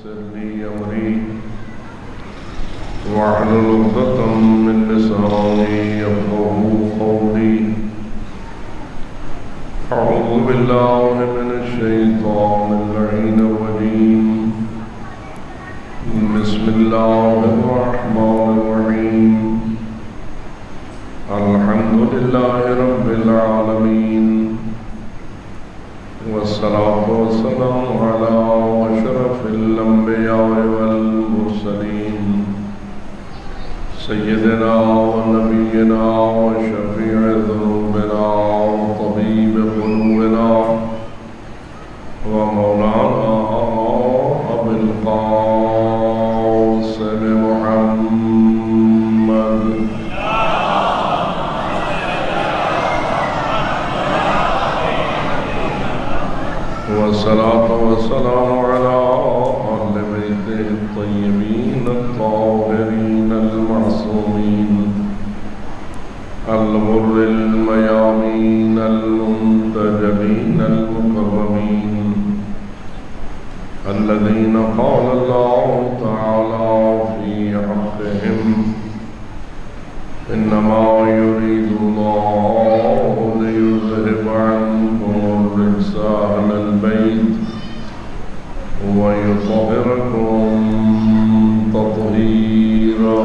ويسر لي أمري واحلل عقدة من لساني يفقهوا قولي. أعوذ بالله من الشيطان اللعين الرجيم. بسم الله الرحمن الرحيم. الحمد لله رب العالمين، والصلاة والسلام على أشرف الأنبياء والمرسلين سيدنا ونبينا وشفيع ذنوبنا وطبيب قلوبنا ومولانا أبي القاسم محمد والصلاة والسلام على أهل بيته الطيبين الطاهرين المعصومين الغر الميامين المنتجبين المكرمين الذين قال الله تعالى في حقهم: إنما يريد الله ليذهب عنكم الرجس أهل البيت ويطهركم تطهيرا.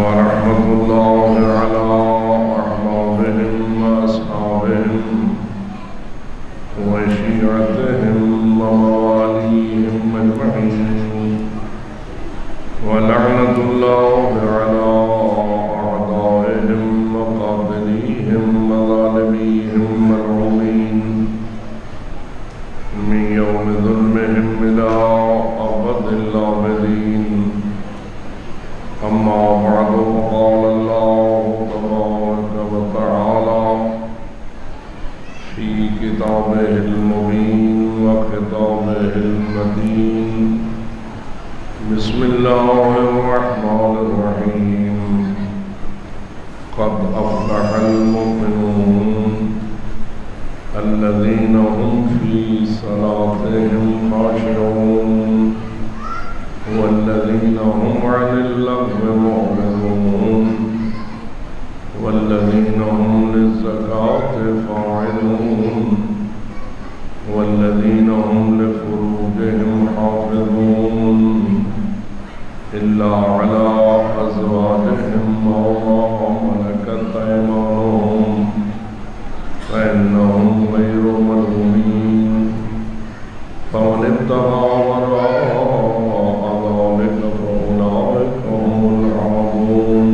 ورحمة الله على أحبابهم وأصحابهم وشيعتهم ومواليهم أجمعين، ولعنة الله على أعدائهم وقاتليهم وظالميهم ملعونين من يوم ظلمهم إلى أبد الآبدين. أما بعد، فقال الله تبارك وتعالى في كتابه المبين وخطابه المتين: بسم الله الرحمن الرحيم. قد أفلح المؤمنون الذين هم في صلاتهم خاشعون والذين هم عن اللغو معرضون والذين هم للزكاة فاعلون والذين هم لفروجهم حافظون إلا على أزواجهم أو ما ملكت أيمانهم فإنهم غير ملومين. فمن ابتغى وراء ذلك فأولئك هم العادون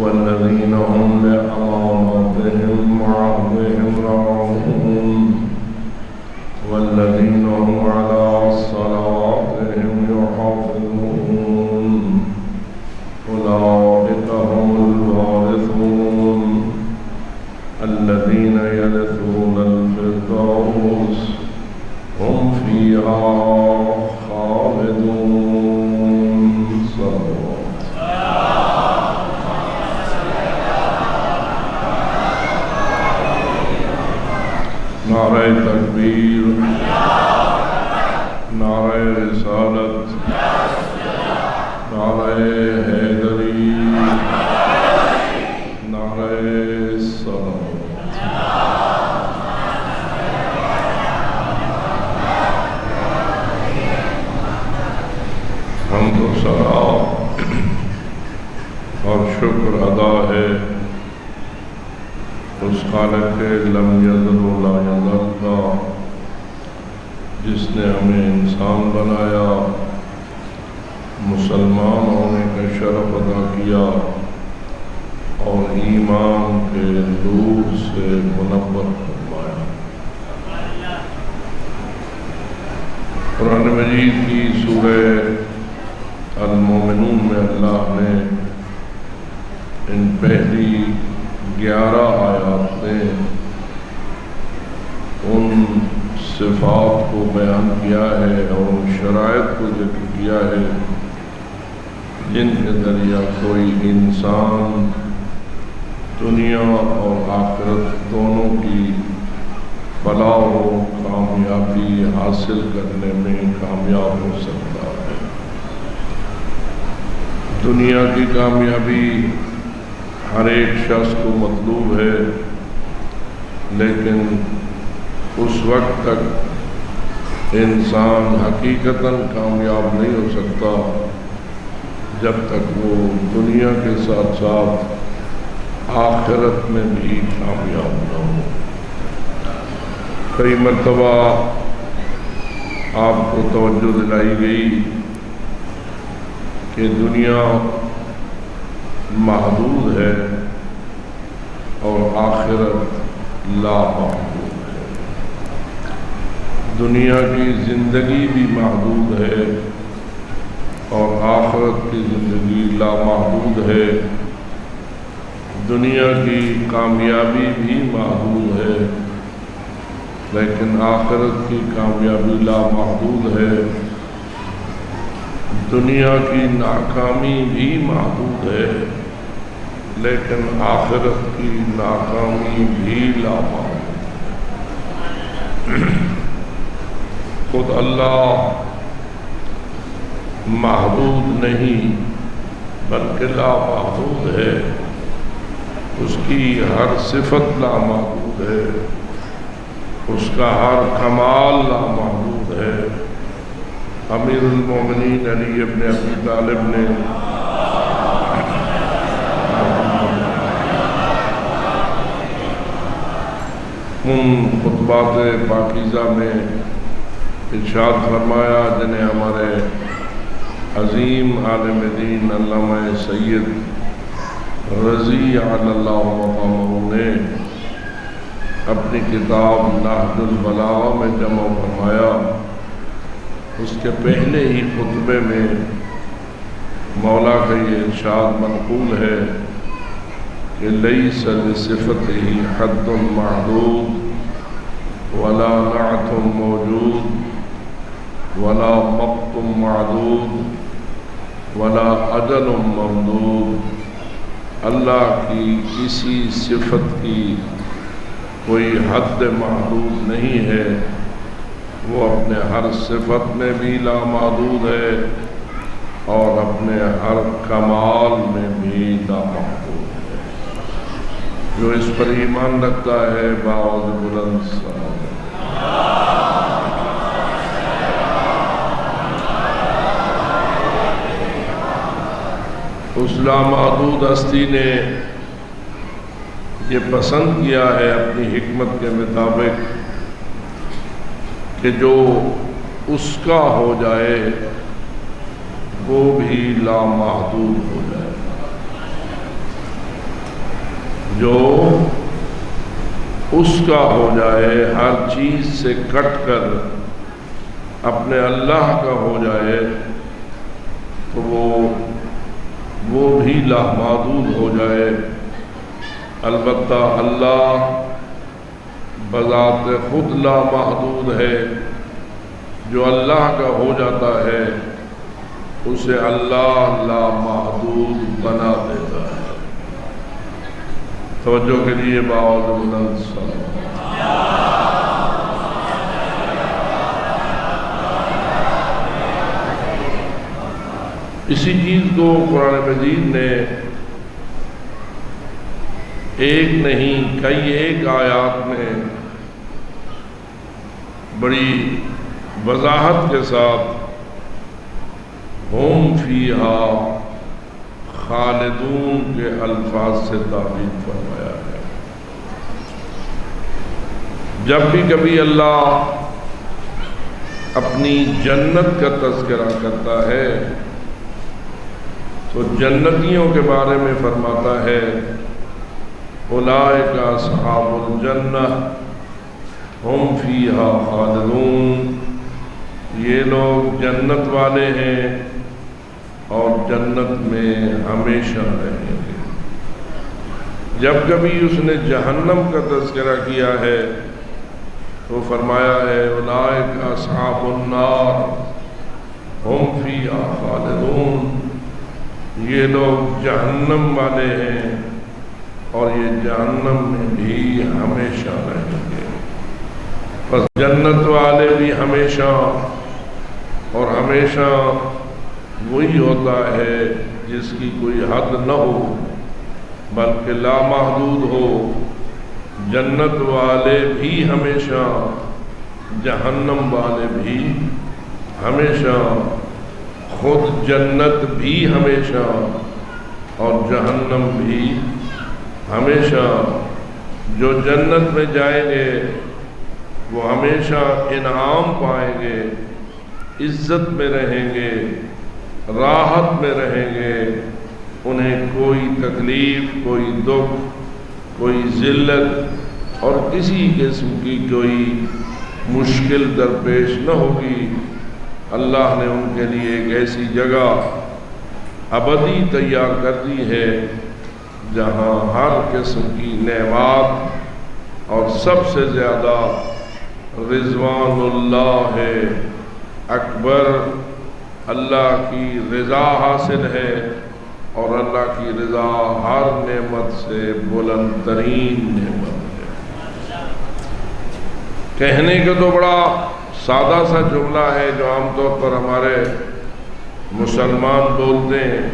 والذين هم لأماناتهم وعهدهم راعون والذين هم على صلواتهم يحافظون. أولئك هم الوارثون الذين يرثون الفردوس هم فيها خالدون. صلوات. نعرہ تکبیر، نعرہ رسالت، نعرہ حیدری، نعرہ صلوات. حمد و ثنا اور شکر ادا ہے اس خالق لم یزل و لا یزل کا، جس نے ہمیں انسان بنایا، مسلمان ہونے کا شرف ادا کیا اور ایمان کے نور سے منور فرمایا. قرآن مجید کی سورہ المومنون میں اللہ نے ان پہلی 11 آیات میں ان صفات کو بیان کیا ہے اور ان شرائط کو ذکر کیا ہے جن کے ذریعہ کوئی انسان دنیا اور آخرت دونوں کی فلاح و کامیابی حاصل کرنے میں کامیاب ہو سکتا ہے۔ دنیا کی کامیابی ہر ایک شخص کو مطلوب ہے، لیکن اس وقت تک انسان حقیقتاً کامیاب نہیں ہو سکتا جب تک وہ دنیا کے ساتھ ساتھ آخرت میں بھی کامیاب نہ ہو۔ کئی مرتبہ آپ کو توجہ دلائی گئی کہ دنیا محدود ہے اور آخرت لامحدود ہے۔ دنیا کی زندگی بھی محدود ہے اور آخرت کی زندگی لامحدود ہے۔ دنیا کی کامیابی بھی محدود ہے، لیکن آخرت کی کامیابی لامحدود ہے۔ دنیا کی ناکامی بھی محدود ہے، لیکن آخرت کی ناکامی بھی لامحدود ہے۔ خود اللہ محدود نہیں بلکہ لامحدود ہے، اس کی ہر صفت لامحدود ہے، اس کا ہر کمال لامحدود ہے۔ امیر المومنین علی ابن ابی طالب نے ان خطبات پاکیزہ میں ارشاد فرمایا جنہیں ہمارے عظیم عالم دین علامہ سید رضی علی اللہ مقامہ نے اپنی کتاب نہج البلاغہ میں جمع فرمایا۔ اس کے پہلے ہی خطبے میں مولا کا یہ ارشاد منقول ہے کہ لیس لصفتہ حد محدود ولا نعت موجود ولا وقت معدود ولا اجل ممدود۔ اللہ کی کسی صفت کی کوئی حد محدود نہیں ہے، وہ اپنے ہر صفت میں بھی لامحدود ہے اور اپنے ہر کمال میں بھی لامحدود ہے۔ جو اس پر ایمان رکھتا ہے بآواز بلند صلوات۔ اس لامحدود ہستی نے یہ پسند کیا ہے اپنی حکمت کے مطابق کہ جو اس کا ہو جائے وہ بھی لامحدود ہو جائے۔ جو اس کا ہو جائے، ہر چیز سے کٹ کر اپنے اللہ کا ہو جائے تو وہ بھی لامحدود ہو جائے۔ البتہ اللہ بذات خود لامحدود ہے، جو اللہ کا ہو جاتا ہے اسے اللہ لامحدود بنا دیتا ہے۔ توجہ کے لیے بآواز بلند صلوات۔ اسی چیز کو قرآن مجید نے ایک نہیں کئی ایک آیات میں بڑی وضاحت کے ساتھ ہم فیہا خالدون کے الفاظ سے تعبیر فرمایا ہے۔ جب بھی کبھی اللہ اپنی جنت کا تذکرہ کرتا ہے تو جنتیوں کے بارے میں فرماتا ہے اولئک اصحاب الجنہ ہم فیہا خالدون، یہ لوگ جنت والے ہیں اور جنت میں ہمیشہ رہیں گے۔ جب کبھی اس نے جہنم کا تذکرہ کیا ہے تو فرمایا ہے اولئک اصحاب النار ہم فیہا خالدون، یہ لوگ جہنم والے ہیں اور یہ جہنم میں بھی ہمیشہ رہیں گے۔ بس جنت والے بھی ہمیشہ اور ہمیشہ وہی ہوتا ہے جس کی کوئی حد نہ ہو بلکہ لامحدود ہو۔ جنت والے بھی ہمیشہ، جہنم والے بھی ہمیشہ، خود جنت بھی ہمیشہ اور جہنم بھی ہمیشہ۔ جو جنت میں جائیں گے وہ ہمیشہ انعام پائیں گے، عزت میں رہیں گے، راحت میں رہیں گے، انہیں کوئی تکلیف، کوئی دکھ، کوئی ذلت اور کسی قسم کی کوئی مشکل درپیش نہ ہوگی۔ اللہ نے ان کے لیے ایک ایسی جگہ ابدی تیار کر دی ہے جہاں ہر قسم کی نعمات اور سب سے زیادہ رضوان اللہ ہے اکبر، اللہ کی رضا حاصل ہے، اور اللہ کی رضا ہر نعمت سے بلند ترین نعمت ہے۔ کہنے کا تو بڑا سادہ سا جملہ ہے جو عام طور پر ہمارے مسلمان بولتے ہیں،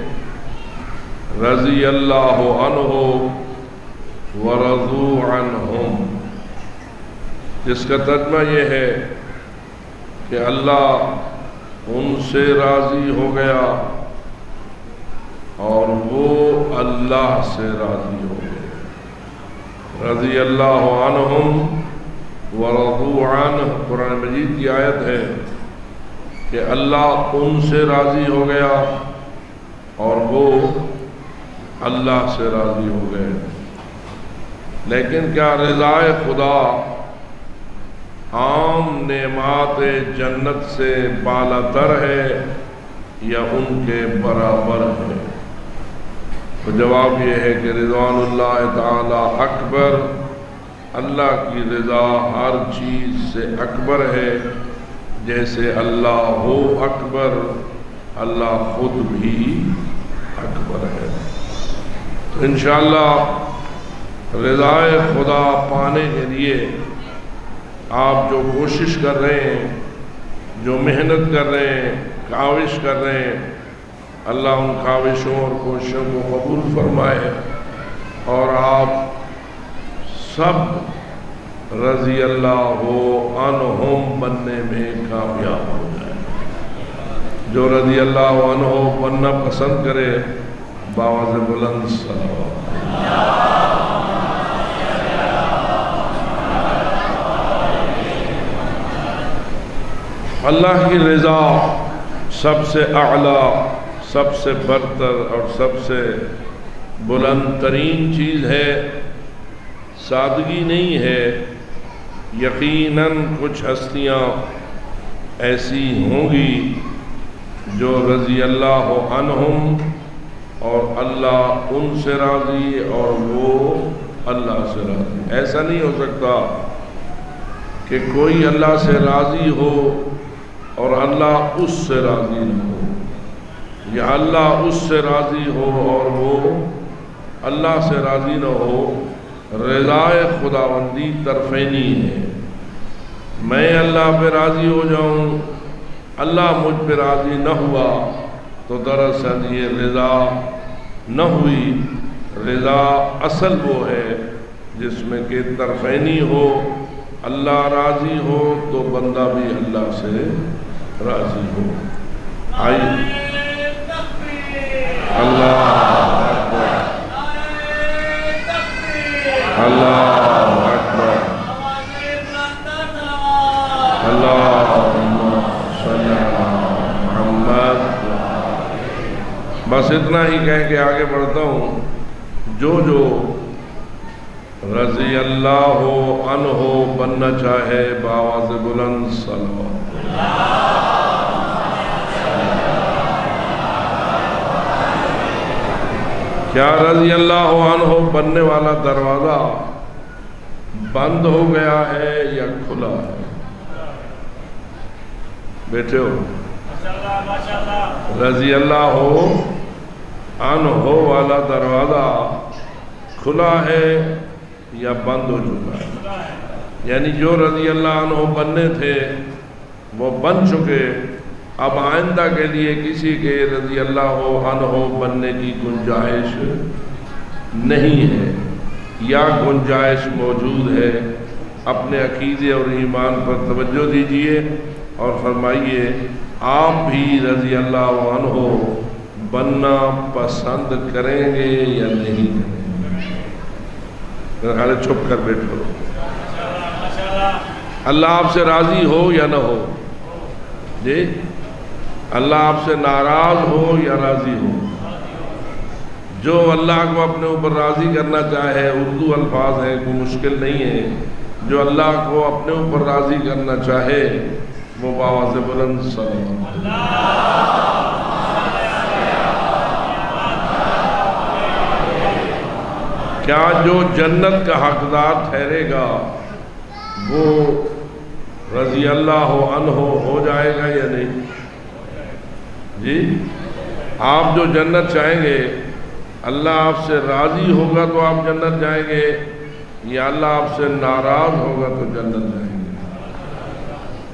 رضی اللہ عنہ ورضوا عنہم، جس کا ترجمہ یہ ہے کہ اللہ ان سے راضی ہو گیا اور وہ اللہ سے راضی ہو گئے۔ رضی اللہ عنہم ورضوا عنہ، قرآن مجید کی آیت ہے کہ اللہ ان سے راضی ہو گیا اور وہ اللہ سے راضی ہو گئے۔ لیکن کیا رضائے خدا عام نعمات جنت سے بالا تر ہے یا ان کے برابر ہے؟ تو جواب یہ ہے کہ رضوان اللہ تعالی اکبر، اللہ کی رضا ہر چیز سے اکبر ہے، جیسے اللہ ہو اکبر، اللہ خود بھی اکبر ہے۔ تو انشاءاللہ رضائے خدا پانے کے لیے آپ جو کوشش کر رہے ہیں، جو محنت کر رہے ہیں، کاوش کر رہے ہیں، اللہ ان کاوشوں اور کوششوں کو قبول فرمائے اور آپ سب رضی اللہ عنہم بننے میں کامیاب ہو جائیں۔ جو رضی اللہ عنہ بننا پسند کرے باواز بلند صلوات۔ اللہ کی رضا سب سے اعلیٰ، سب سے برتر اور سب سے بلند ترین چیز ہے، سادگی نہیں ہے۔ یقیناً کچھ ہستیاں ایسی ہوں گی جو رضی اللہ عنہم اور اللہ ان سے راضی اور وہ اللہ سے راضی۔ ایسا نہیں ہو سکتا کہ کوئی اللہ سے راضی ہو اور اللہ اس سے راضی نہ ہو، یا اللہ اس سے راضی ہو اور وہ اللہ سے راضی نہ ہو۔ رضائے خداوندی طرفینی ہے، میں اللہ پہ راضی ہو جاؤں، اللہ مجھ پہ راضی نہ ہوا تو دراصل یہ رضا نہ ہوئی۔ رضا اصل وہ ہے جس میں کہ طرفینی ہو، اللہ راضی ہو تو بندہ بھی اللہ سے راضی ہو۔ آئیے اللہ اکبر، اللہ اکبر، اللہم صلی علی محمد۔ بس اتنا ہی کہہ کے آگے بڑھتا ہوں۔ جو رضی اللہ عنہ بننا چاہے بآواز بلند صلوات۔ کیا رضی اللہ عنہ بننے والا دروازہ بند ہو گیا ہے یا کھلا ہے؟ بیٹھے ہو؟ رضی اللہ عنہ والا دروازہ کھلا ہے یا بند ہو چکا ہے؟ یعنی جو رضی اللہ عنہ بننے تھے وہ بن چکے، اب آئندہ کے لیے کسی کے رضی اللہ عنہ بننے کی گنجائش نہیں ہے، یا گنجائش موجود ہے؟ اپنے عقیدے اور ایمان پر توجہ دیجئے اور فرمائیے آپ بھی رضی اللہ عنہ بننا پسند کریں گے یا نہیں کریں گے؟ میرا خیال ہے چھپ کر بیٹھو۔ اللہ آپ سے راضی ہو یا نہ ہو؟ جی اللہ آپ سے ناراض ہو یا راضی ہو؟ جو اللہ کو اپنے اوپر راضی کرنا چاہے، اردو الفاظ ہیں، کوئی مشکل نہیں ہے، جو اللہ کو اپنے اوپر راضی کرنا چاہے وہ بآواز بلند صلی کیا جو جنت کا حقدار ٹھہرے گا وہ رضی اللہ عنہ ہو جائے گا یا نہیں؟ جی آپ جو جنت چاہیں گے، اللہ آپ سے راضی ہوگا تو آپ جنت جائیں گے، یا اللہ آپ سے ناراض ہوگا تو جنت جائیں گے؟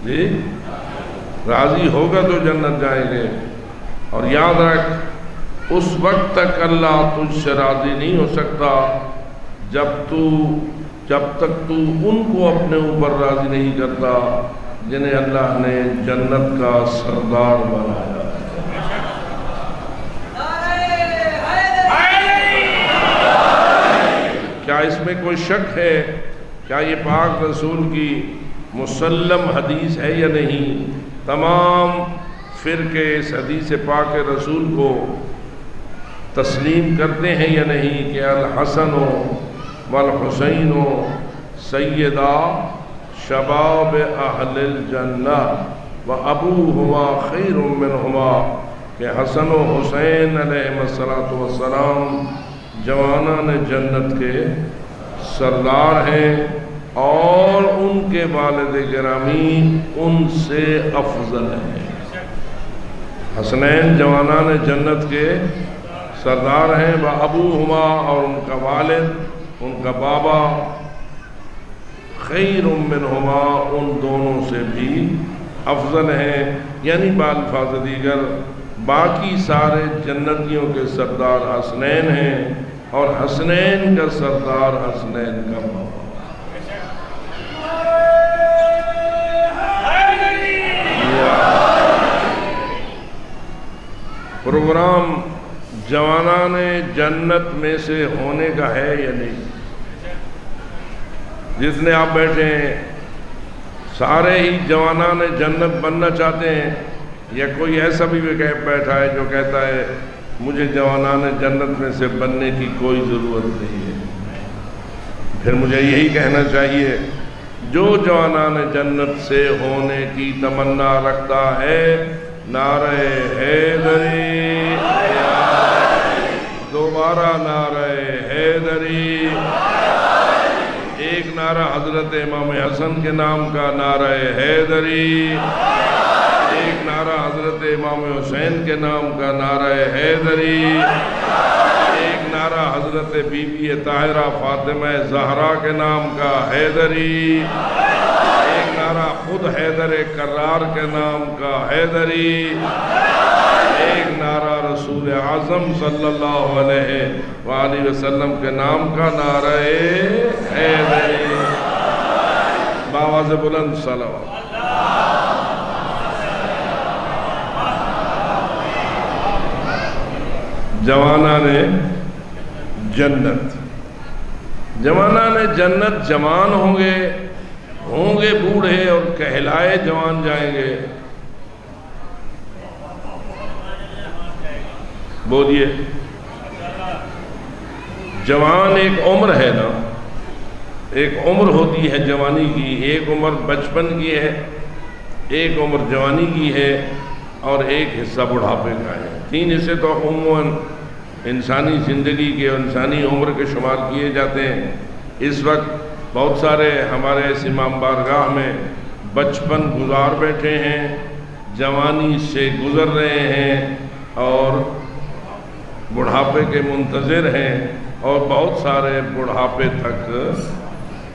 جی راضی ہوگا تو جنت جائیں گے۔ اور یاد رکھ اس وقت تک اللہ تجھ سے راضی نہیں ہو سکتا جب تک تو ان کو اپنے اوپر راضی نہیں کرتا جنہیں اللہ نے جنت کا سردار بنایا۔ کیا اس میں کوئی شک ہے؟ کیا یہ پاک رسول کی مسلم حدیث ہے یا نہیں؟ تمام فرقے اس حدیث پاک رسول کو تسلیم کرتے ہیں یا نہیں کہ الحسن والحسین سیدہ شباب اہل الجنہ وابوہما خیر منہما، کہ حسن و حسین علیہ السلام جوانان جنت کے سردار ہیں اور ان کے والد گرامی ان سے افضل ہیں۔ حسنین جوانان جنت کے سردار ہیں، وابوہما اور ان کا والد، ان کا بابا، خیر منہما ان دونوں سے بھی افضل ہیں، یعنی بالفاظ دیگر باقی سارے جنتیوں کے سردار حسنین ہیں اور حسنین کا سردار حسنین کا بابا۔ پروگرام جوانان جنت میں سے ہونے کا ہے یا نہیں؟ جتنے آپ بیٹھے ہیں سارے ہی جوانان جنت بننا چاہتے ہیں، یا کوئی ایسا بھی بیٹھا ہے جو کہتا ہے مجھے جوانان جنت میں سے بننے کی کوئی ضرورت نہیں ہے؟ پھر مجھے یہی کہنا چاہیے جو جوانان جنت سے ہونے کی تمنا رکھتا ہے نعرہ حیدری، دوبارہ نعرہ حیدری، ایک نعرہ حضرت امام حسن کے نام کا نعرہ حیدری، ایک نعرہ حضرت امام حسین کے نام کا نعرہ حیدری، ایک نعرہ حضرت بی بی طاہرہ فاطمہ زہرا کے نام کا حیدری، ایک نعرہ خود حیدر کرار کے نام کا حیدری، ایک نعرہ رسول اعظم صلی اللہ علیہ وآلہ وسلم کے نام کا نعرہ حیدری۔ بآواز بلند صلوات۔ جوانان جنت، جوانان جنت جوان ہوں گے بوڑھے اور کہلائے جوان جائیں گے؟ بولیے، جوان ایک عمر ہے نا، ایک عمر ہوتی ہے جوانی کی، ایک عمر بچپن کی ہے، ایک عمر جوانی کی ہے اور ایک حصہ بڑھاپے کا ہے۔ تین حصے تو عموماً انسانی زندگی کے اور انسانی عمر کے شمار کیے جاتے ہیں۔ اس وقت بہت سارے ہمارے اس امام بارگاہ میں بچپن گزار بیٹھے ہیں، جوانی سے گزر رہے ہیں اور بڑھاپے کے منتظر ہیں، اور بہت سارے بڑھاپے تک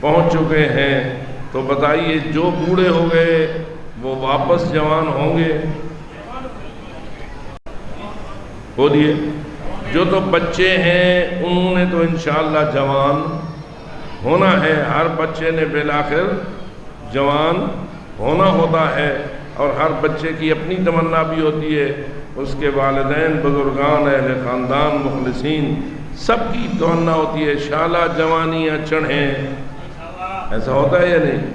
پہنچ چکے ہیں، تو بتائیے جو بوڑھے ہو گئے وہ واپس جوان ہوں گے؟ بولیے۔ جو تو بچے ہیں انہوں نے تو انشاءاللہ جوان ہونا ہے، ہر بچے نے بالآخر جوان ہونا ہوتا ہے، اور ہر بچے کی اپنی تمنا بھی ہوتی ہے، اس کے والدین، بزرگان، اہل خاندان، مخلصین سب کی تمنا ہوتی ہے شالا جوانیاں چڑھیں۔ ایسا ہوتا ہے یا نہیں؟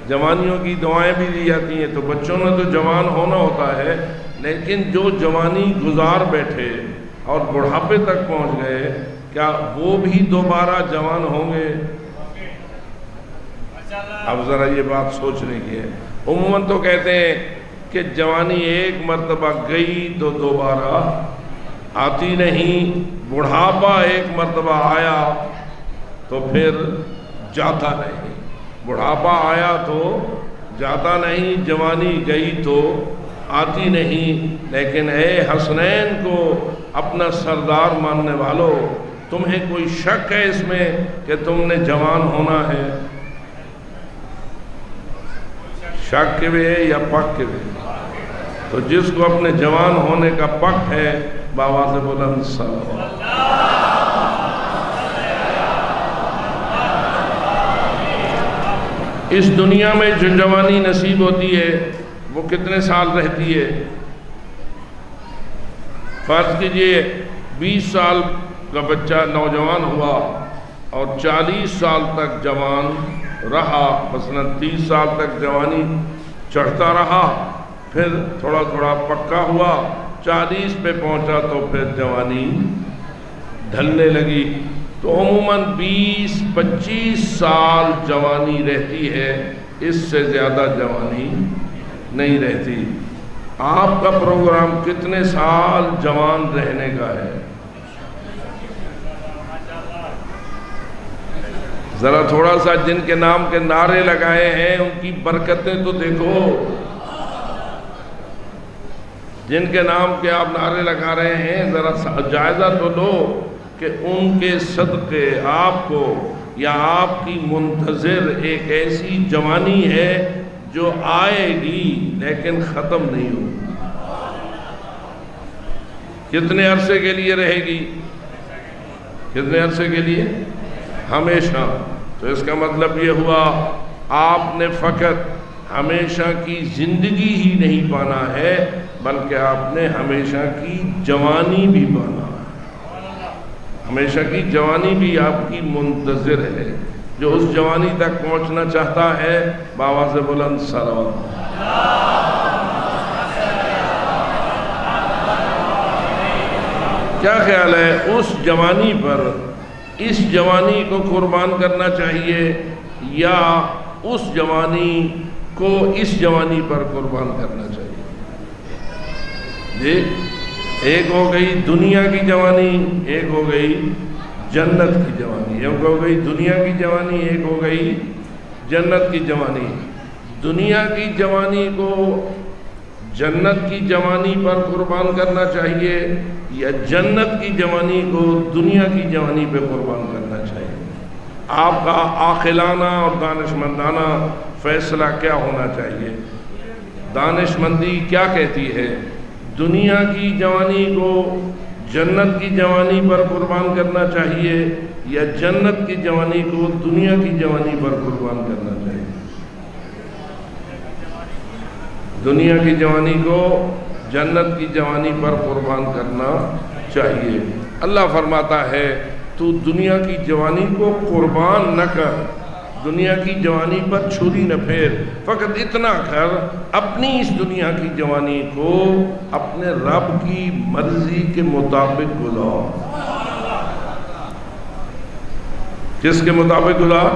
جوانیوں کی دعائیں بھی دی جاتی ہیں، تو بچوں نے تو جوان ہونا ہوتا ہے، لیکن جو جوانی گزار بیٹھے اور بڑھاپے تک پہنچ گئے، کیا وہ بھی دوبارہ جوان ہوں گے؟ اب ذرا یہ بات سوچنے کی ہے۔ عموماً تو کہتے ہیں کہ جوانی ایک مرتبہ گئی تو دوبارہ آتی نہیں، بڑھاپا ایک مرتبہ آیا تو پھر جاتا نہیں، بڑھاپا آیا تو جاتا نہیں، جوانی گئی تو آتی نہیں۔ لیکن اے حسنین کو اپنا سردار ماننے والوں، تمہیں کوئی شک ہے اس میں کہ تم نے جوان ہونا ہے؟ شک کے بھی ہے یا پک کے بھی؟ تو جس کو اپنے جوان ہونے کا پک ہے، بآواز بلند صلوات۔ اس دنیا میں جو جوانی نصیب ہوتی ہے وہ کتنے سال رہتی ہے؟ فرض کیجئے 20 سال کا بچہ نوجوان ہوا اور 40 سال تک جوان رہا، مثلا 30 سال تک جوانی چڑھتا رہا، پھر تھوڑا تھوڑا پکا ہوا، 40 پہ پہنچا تو پھر جوانی ڈھلنے لگی۔ تو عموماً 20-25 سال جوانی رہتی ہے، اس سے زیادہ جوانی نہیں رہتی۔ آپ کا پروگرام کتنے سال جوان رہنے کا ہے؟ ذرا تھوڑا سا جن کے نام کے نعرے لگائے ہیں ان کی برکتیں تو دیکھو، جن کے نام کے آپ نعرے لگا رہے ہیں ذرا جائزہ تو لو کہ ان کے صدقے آپ کو یا آپ کی منتظر ایک ایسی جوانی ہے جو آئے گی لیکن ختم نہیں ہوگی۔ کتنے عرصے کے لیے رہے گی؟ کتنے عرصے کے لیے؟ ہمیشہ۔ تو اس کا مطلب یہ ہوا آپ نے فقط ہمیشہ کی زندگی ہی نہیں پانا ہے، بلکہ آپ نے ہمیشہ کی جوانی بھی پانا ہے۔ ہمیشہ کی جوانی بھی آپ کی منتظر ہے۔ جو اس جوانی تک پہنچنا چاہتا ہے، بآواز بلند صلوات۔ کیا خیال ہے اس جوانی پر، اس جوانی کو قربان کرنا چاہیے یا اس جوانی کو اس جوانی پر قربان کرنا چاہیے؟ جی، ایک ہو گئی دنیا کی جوانی، ایک ہو گئی جنت کی جوانی، ایک ہو گئی دنیا کی جوانی، ایک ہو گئی جنت کی جوانی۔ دنیا کی جوانی کو جنت کی جوانی پر قربان کرنا چاہیے یا جنت کی جوانی کو دنیا کی جوانی پہ قربان کرنا چاہیے؟ آپ کا عاقلانہ اور دانشمندانہ فیصلہ کیا ہونا چاہیے؟ دانش مندی کیا کہتی ہے؟ دنیا کی جوانی کو جنت کی جوانی پر قربان کرنا چاہیے یا جنت کی جوانی کو دنیا کی جوانی پر قربان کرنا چاہیے؟ دنیا کی جوانی کو جنت کی جوانی پر قربان کرنا چاہیے۔ اللہ فرماتا ہے تو دنیا کی جوانی کو قربان نہ کر، دنیا کی جوانی پر چھری نہ پھیر، فقط اتنا کر اپنی اس دنیا کی جوانی کو اپنے رب کی مرضی کے مطابق گزار۔ کس کے مطابق گزار؟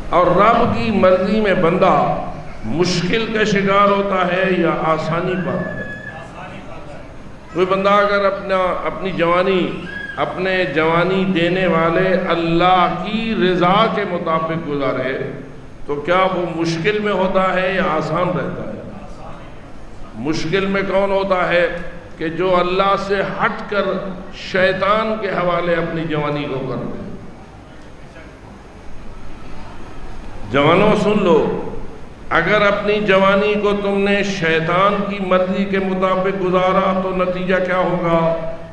اور رب کی مرضی میں بندہ مشکل کا شکار ہوتا ہے یا آسانی پاتا ہے؟ کوئی بندہ اگر اپنی جوانی اپنے جوانی دینے والے اللہ کی رضا کے مطابق گزارے تو کیا وہ مشکل میں ہوتا ہے یا آسان رہتا ہے؟ مشکل میں کون ہوتا ہے کہ جو اللہ سے ہٹ کر شیطان کے حوالے اپنی جوانی کو کر دے۔ جوانوں سن لو، اگر اپنی جوانی کو تم نے شیطان کی مرضی کے مطابق گزارا تو نتیجہ کیا ہوگا،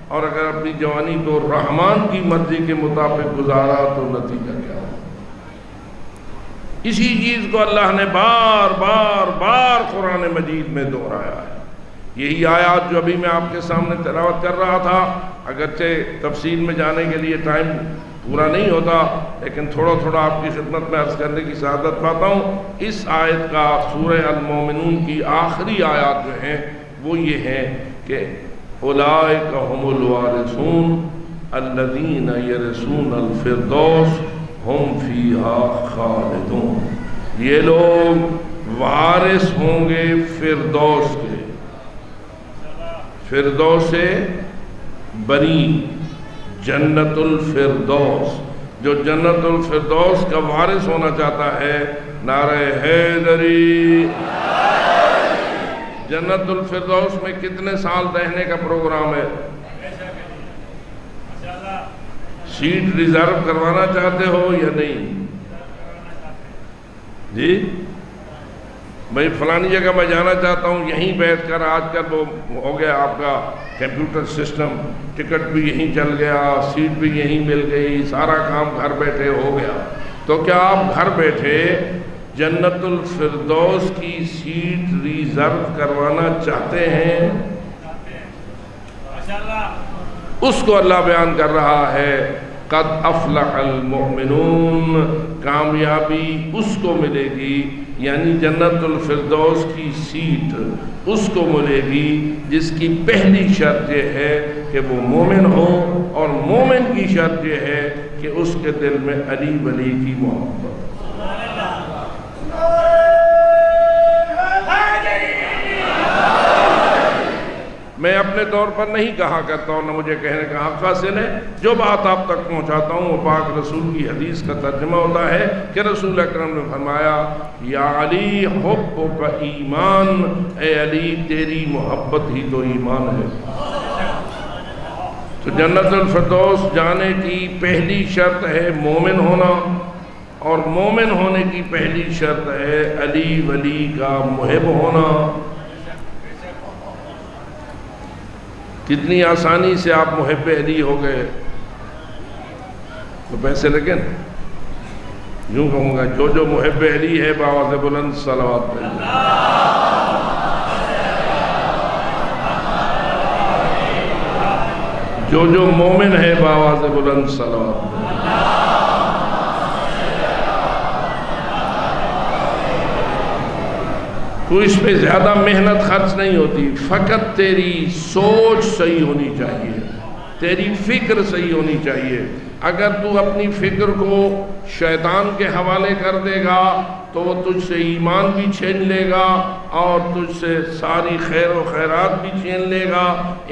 اور اگر اپنی جوانی کو رحمان کی مرضی کے مطابق گزارا تو نتیجہ کیا ہوگا۔ اسی چیز کو اللہ نے بار بار بار قرآن مجید میں دہرایا ہے۔ یہی آیات جو ابھی میں آپ کے سامنے تلاوت کر رہا تھا، اگرچہ تفصیل میں جانے کے لیے ٹائم پورا نہیں ہوتا، لیکن تھوڑا تھوڑا آپ کی خدمت میں عرض کرنے کی سعادت پاتا ہوں۔ اس آیت کا سورہ المومنون کی آخری آیات جو ہیں وہ یہ ہیں کہ اولئک هم الوارثون الذین یرثون الفردوس ہم فیہا خالدون، یہ لوگ وارث ہوں گے فردوس کے، فردوس بنی جنت الفردوس۔ جو جنت الفردوس کا وارث ہونا چاہتا ہے، نعرہ حیدری۔ جنت الفردوس میں کتنے سال رہنے کا پروگرام ہے؟ سیٹ ریزرو کروانا چاہتے ہو یا نہیں؟ جی بھائی فلانی جگہ میں جانا چاہتا ہوں، یہیں بیٹھ کر آج کل وہ ہو گیا آپ کا کمپیوٹر سسٹم، ٹکٹ بھی یہیں چل گیا، سیٹ بھی یہیں مل گئی، سارا کام گھر بیٹھے ہو گیا۔ تو کیا آپ گھر بیٹھے جنت الفردوس کی سیٹ ریزرو کروانا چاہتے ہیں؟ اس کو اللہ بیان کر رہا ہے، قد افلح المؤمنون، کامیابی اس کو ملے گی، یعنی جنت الفردوس کی سیٹ اس کو ملے گی جس کی پہلی شرط یہ ہے کہ وہ مومن ہو، اور مومن کی شرط یہ ہے کہ اس کے دل میں علی ولی کی محبت۔ میں اپنے طور پر نہیں کہا کرتا ہوں، نہ مجھے کہنے کا حق حاصل ہے، جو بات آپ تک پہنچاتا ہوں وہ پاک رسول کی حدیث کا ترجمہ ہوتا ہے کہ رسول اکرم نے فرمایا، یا علی حبک ایمان، اے علی تیری محبت ہی تو ایمان ہے۔ تو جنت الفردوس جانے کی پہلی شرط ہے مومن ہونا، اور مومن ہونے کی پہلی شرط ہے علی ولی کا محب ہونا۔ کتنی آسانی سے آپ محب علی ہو گئے، تو پیسے لگے نا۔ یوں کہوں گا، جو محب علی ہے بآواز بلند صلوات پڑھیں۔ جو مومن ہے بآواز بلند صلوات پڑھیں۔ تو اس پہ زیادہ محنت خرچ نہیں ہوتی، فقط تیری سوچ صحیح ہونی چاہیے، تیری فکر صحیح ہونی چاہیے۔ اگر تو اپنی فکر کو شیطان کے حوالے کر دے گا تو وہ تجھ سے ایمان بھی چھین لے گا اور تجھ سے ساری خیر و خیرات بھی چھین لے گا۔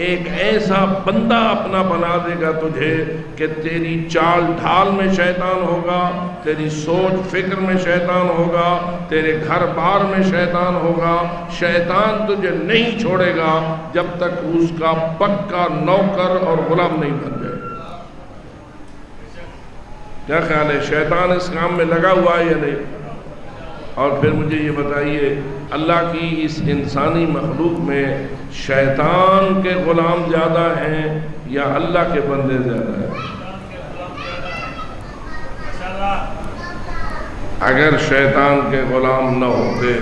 ایک ایسا بندہ اپنا بنا دے گا تجھے کہ تیری چال ڈھال میں شیطان ہوگا، تیری سوچ فکر میں شیطان ہوگا، تیرے گھر بار میں شیطان ہوگا۔ شیطان تجھے نہیں چھوڑے گا جب تک اس کا پکا نوکر اور غلام نہیں بن جائے۔ کیا خیال ہے، شیطان اس کام میں لگا ہوا ہے یا نہیں؟ اور پھر مجھے یہ بتائیے، اللہ کی اس انسانی مخلوق میں شیطان کے غلام زیادہ ہیں یا اللہ کے بندے زیادہ ہیں؟ اگر شیطان کے غلام نہ ہوتے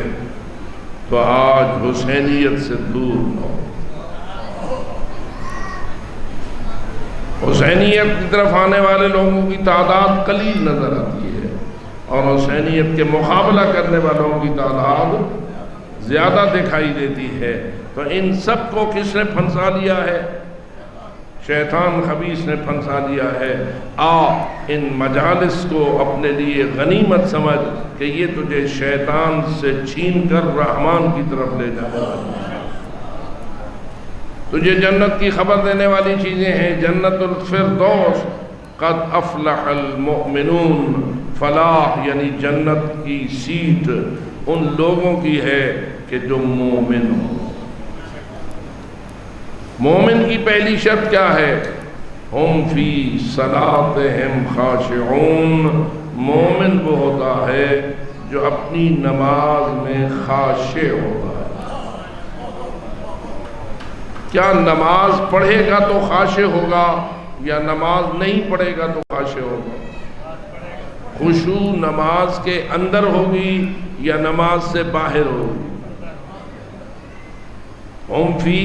تو آج حسینیت سے دور نہ ہو۔ حسینیت کی طرف آنے والے لوگوں کی تعداد قلیل نظر آتی ہے اور حسینیت کے مقابلہ کرنے والوں کی تعداد زیادہ دکھائی دیتی ہے۔ تو ان سب کو کس نے پھنسا لیا ہے؟ شیطان خبیث نے پھنسا لیا ہے۔ ان مجالس کو اپنے لیے غنیمت سمجھ کہ یہ تجھے شیطان سے چھین کر رحمان کی طرف لے جانے والی ہے۔ تجھے جنت کی خبر دینے والی چیزیں ہیں، جنت الفردوس، قد افلح المؤمنون، فلاح یعنی جنت کی سیٹ ان لوگوں کی ہے کہ جو مومن ہو۔ مومن کی پہلی شرط کیا ہے؟ ہم فی صلاتہم خاشعون، مومن وہ ہوتا ہے جو اپنی نماز میں خاشع ہوتا ہے۔ کیا نماز پڑھے گا تو خاشع ہوگا یا نماز نہیں پڑھے گا تو خاشع ہوگا؟ خشوع نماز کے اندر ہوگی یا نماز سے باہر ہوگی؟ ہم فی،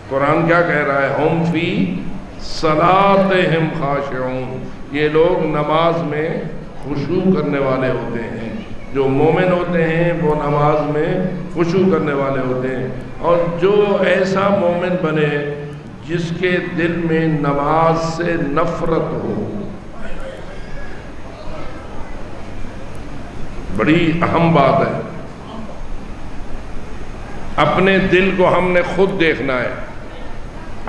قرآن کیا کہہ رہا ہے؟ ہم فی صلاتہم خاشعون، یہ لوگ نماز میں خشوع کرنے والے ہوتے ہیں۔ جو مومن ہوتے ہیں وہ نماز میں خشوع کرنے والے ہوتے ہیں۔ اور جو ایسا مومن بنے جس کے دل میں نماز سے نفرت ہو، بڑی اہم بات ہے، اپنے دل کو ہم نے خود دیکھنا ہے،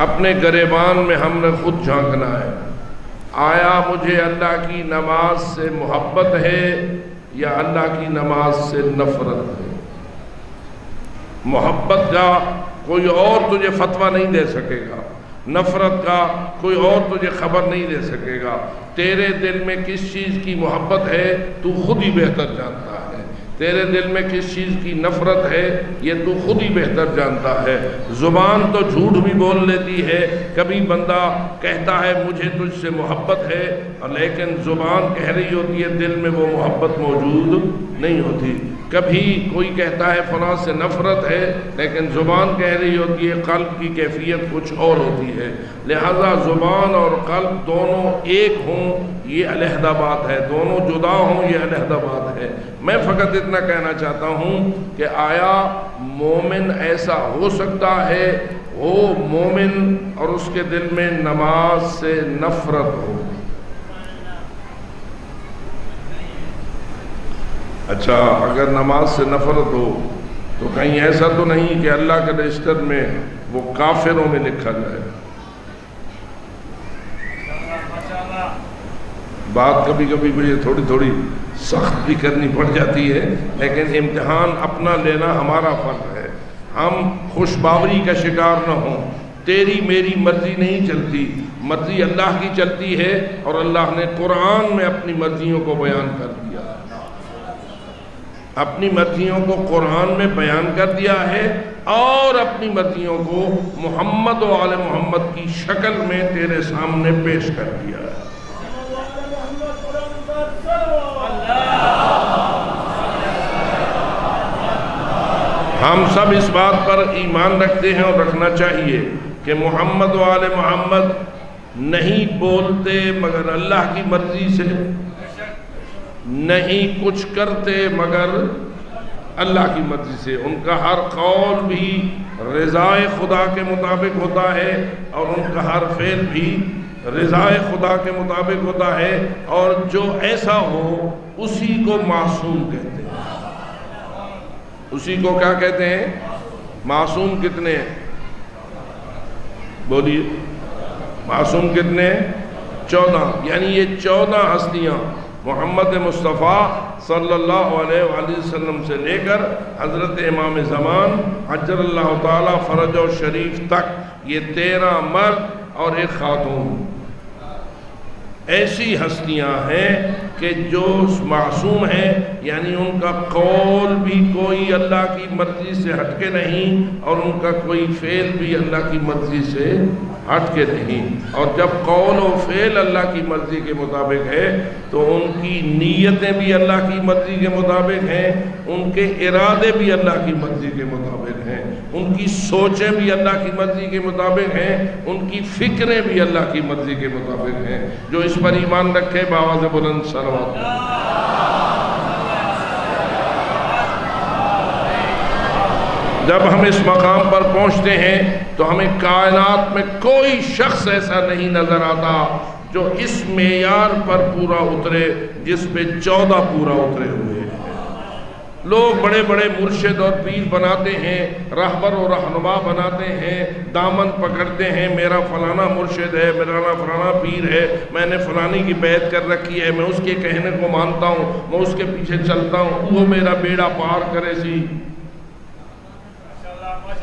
اپنے گریبان میں ہم نے خود جھانکنا ہے۔ آیا مجھے اللہ کی نماز سے محبت ہے یا اللہ کی نماز سے نفرت ہے؟ محبت کا کوئی اور تجھے فتویٰ نہیں دے سکے گا، نفرت کا کوئی اور تجھے خبر نہیں دے سکے گا۔ تیرے دل میں کس چیز کی محبت ہے تو خود ہی بہتر جانتا ہے، تیرے دل میں کس چیز کی نفرت ہے یہ تو خود ہی بہتر جانتا ہے۔ زبان تو جھوٹ بھی بول لیتی ہے، کبھی بندہ کہتا ہے مجھے تجھ سے محبت ہے، لیکن زبان کہہ رہی ہوتی ہے دل میں وہ محبت موجود نہیں ہوتی۔ کبھی کوئی کہتا ہے فلاں سے نفرت ہے، لیکن زبان کہہ رہی ہوتی ہے قلب کی کیفیت کچھ اور ہوتی ہے۔ لہذا زبان اور قلب دونوں ایک ہوں یہ علیحدہ بات ہے، دونوں جدا ہوں یہ علیحدہ بات ہے۔ میں فقط اتنا کہنا چاہتا ہوں کہ آیا مومن ایسا ہو سکتا ہے وہ مومن اور اس کے دل میں نماز سے نفرت ہو؟ اچھا، اگر نماز سے نفرت ہو تو کہیں ایسا تو نہیں کہ اللہ کے رجسٹر میں وہ کافروں میں لکھا جائے؟ بات کبھی کبھی مجھے تھوڑی تھوڑی سخت بھی کرنی پڑ جاتی ہے، لیکن امتحان اپنا لینا ہمارا فرض ہے۔ ہم خوش باوری کا شکار نہ ہوں۔ تیری میری مرضی نہیں چلتی، مرضی اللہ کی چلتی ہے، اور اللہ نے قرآن میں اپنی مرضیوں کو بیان کر دیا، اپنی مرضیوں کو قرآن میں بیان کر دیا ہے، اور اپنی مرضیوں کو محمد و آل محمد کی شکل میں تیرے سامنے پیش کر دیا ہے۔ ہم سب اس بات پر ایمان رکھتے ہیں اور رکھنا چاہیے کہ محمد و آل محمد نہیں بولتے مگر اللہ کی مرضی سے، نہیں کچھ کرتے مگر اللہ کی مرضی سے۔ ان کا ہر قول بھی رضائے خدا کے مطابق ہوتا ہے، اور ان کا ہر فعل بھی رضائے خدا کے مطابق ہوتا ہے، اور جو ایسا ہو اسی کو معصوم کہتے ہیں۔ اسی کو کیا کہتے ہیں؟ معصوم کتنے ہیں؟ بولیے، معصوم کتنے ہیں؟ 14۔ یعنی یہ 14 ہستیاں محمد مصطفیٰ صلی اللہ علیہ وآلہ وسلم سے لے کر حضرت امام زمان عجل اللہ تعالی فرجہ شریف تک، یہ 13 مرد اور ایک خاتون ایسی ہستیاں ہیں کہ جو معصوم ہیں، یعنی ان کا قول بھی کوئی اللہ کی مرضی سے ہٹ کے نہیں، اور ان کا کوئی فعل بھی اللہ کی مرضی سے ہٹ کے نہیں۔ اور جب قول و فعل اللہ کی مرضی کے مطابق ہے تو ان کی نیتیں بھی اللہ کی مرضی کے مطابق ہیں، ان کے ارادے بھی اللہ کی مرضی کے مطابق ہیں، ان کی سوچیں بھی اللہ کی مرضی کے مطابق ہیں، ان کی فکریں بھی اللہ کی مرضی کے مطابق ہیں۔ جو اس پر ایمان رکھے بآواز بلند صلوات۔ جب ہم اس مقام پر پہنچتے ہیں تو ہمیں کائنات میں کوئی شخص ایسا نہیں نظر آتا جو اس معیار پر پورا اترے جس پہ 14 پورا اترے ہوئے ہیں۔ لوگ بڑے بڑے مرشد اور پیر بناتے ہیں، رہبر و رہنما بناتے ہیں، دامن پکڑتے ہیں، میرا فلانا مرشد ہے، میرا فلانا پیر ہے، میں نے فلانی کی بیعت کر رکھی ہے، میں اس کے کہنے کو مانتا ہوں، میں اس کے پیچھے چلتا ہوں، وہ میرا بیڑا پار کرے سی۔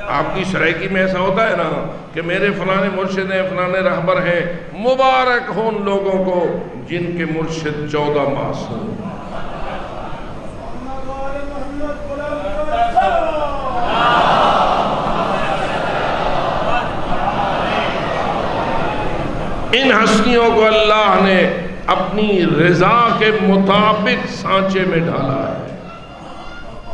آپ کی سرائکی میں ایسا ہوتا ہے نا کہ میرے فلانے مرشد ہیں، فلانے رہبر ہیں، مبارک ہوں ان لوگوں کو جن کے مرشد 14 معصوم۔ ان ہستیوں کو اللہ نے اپنی رضا کے مطابق سانچے میں ڈالا ہے،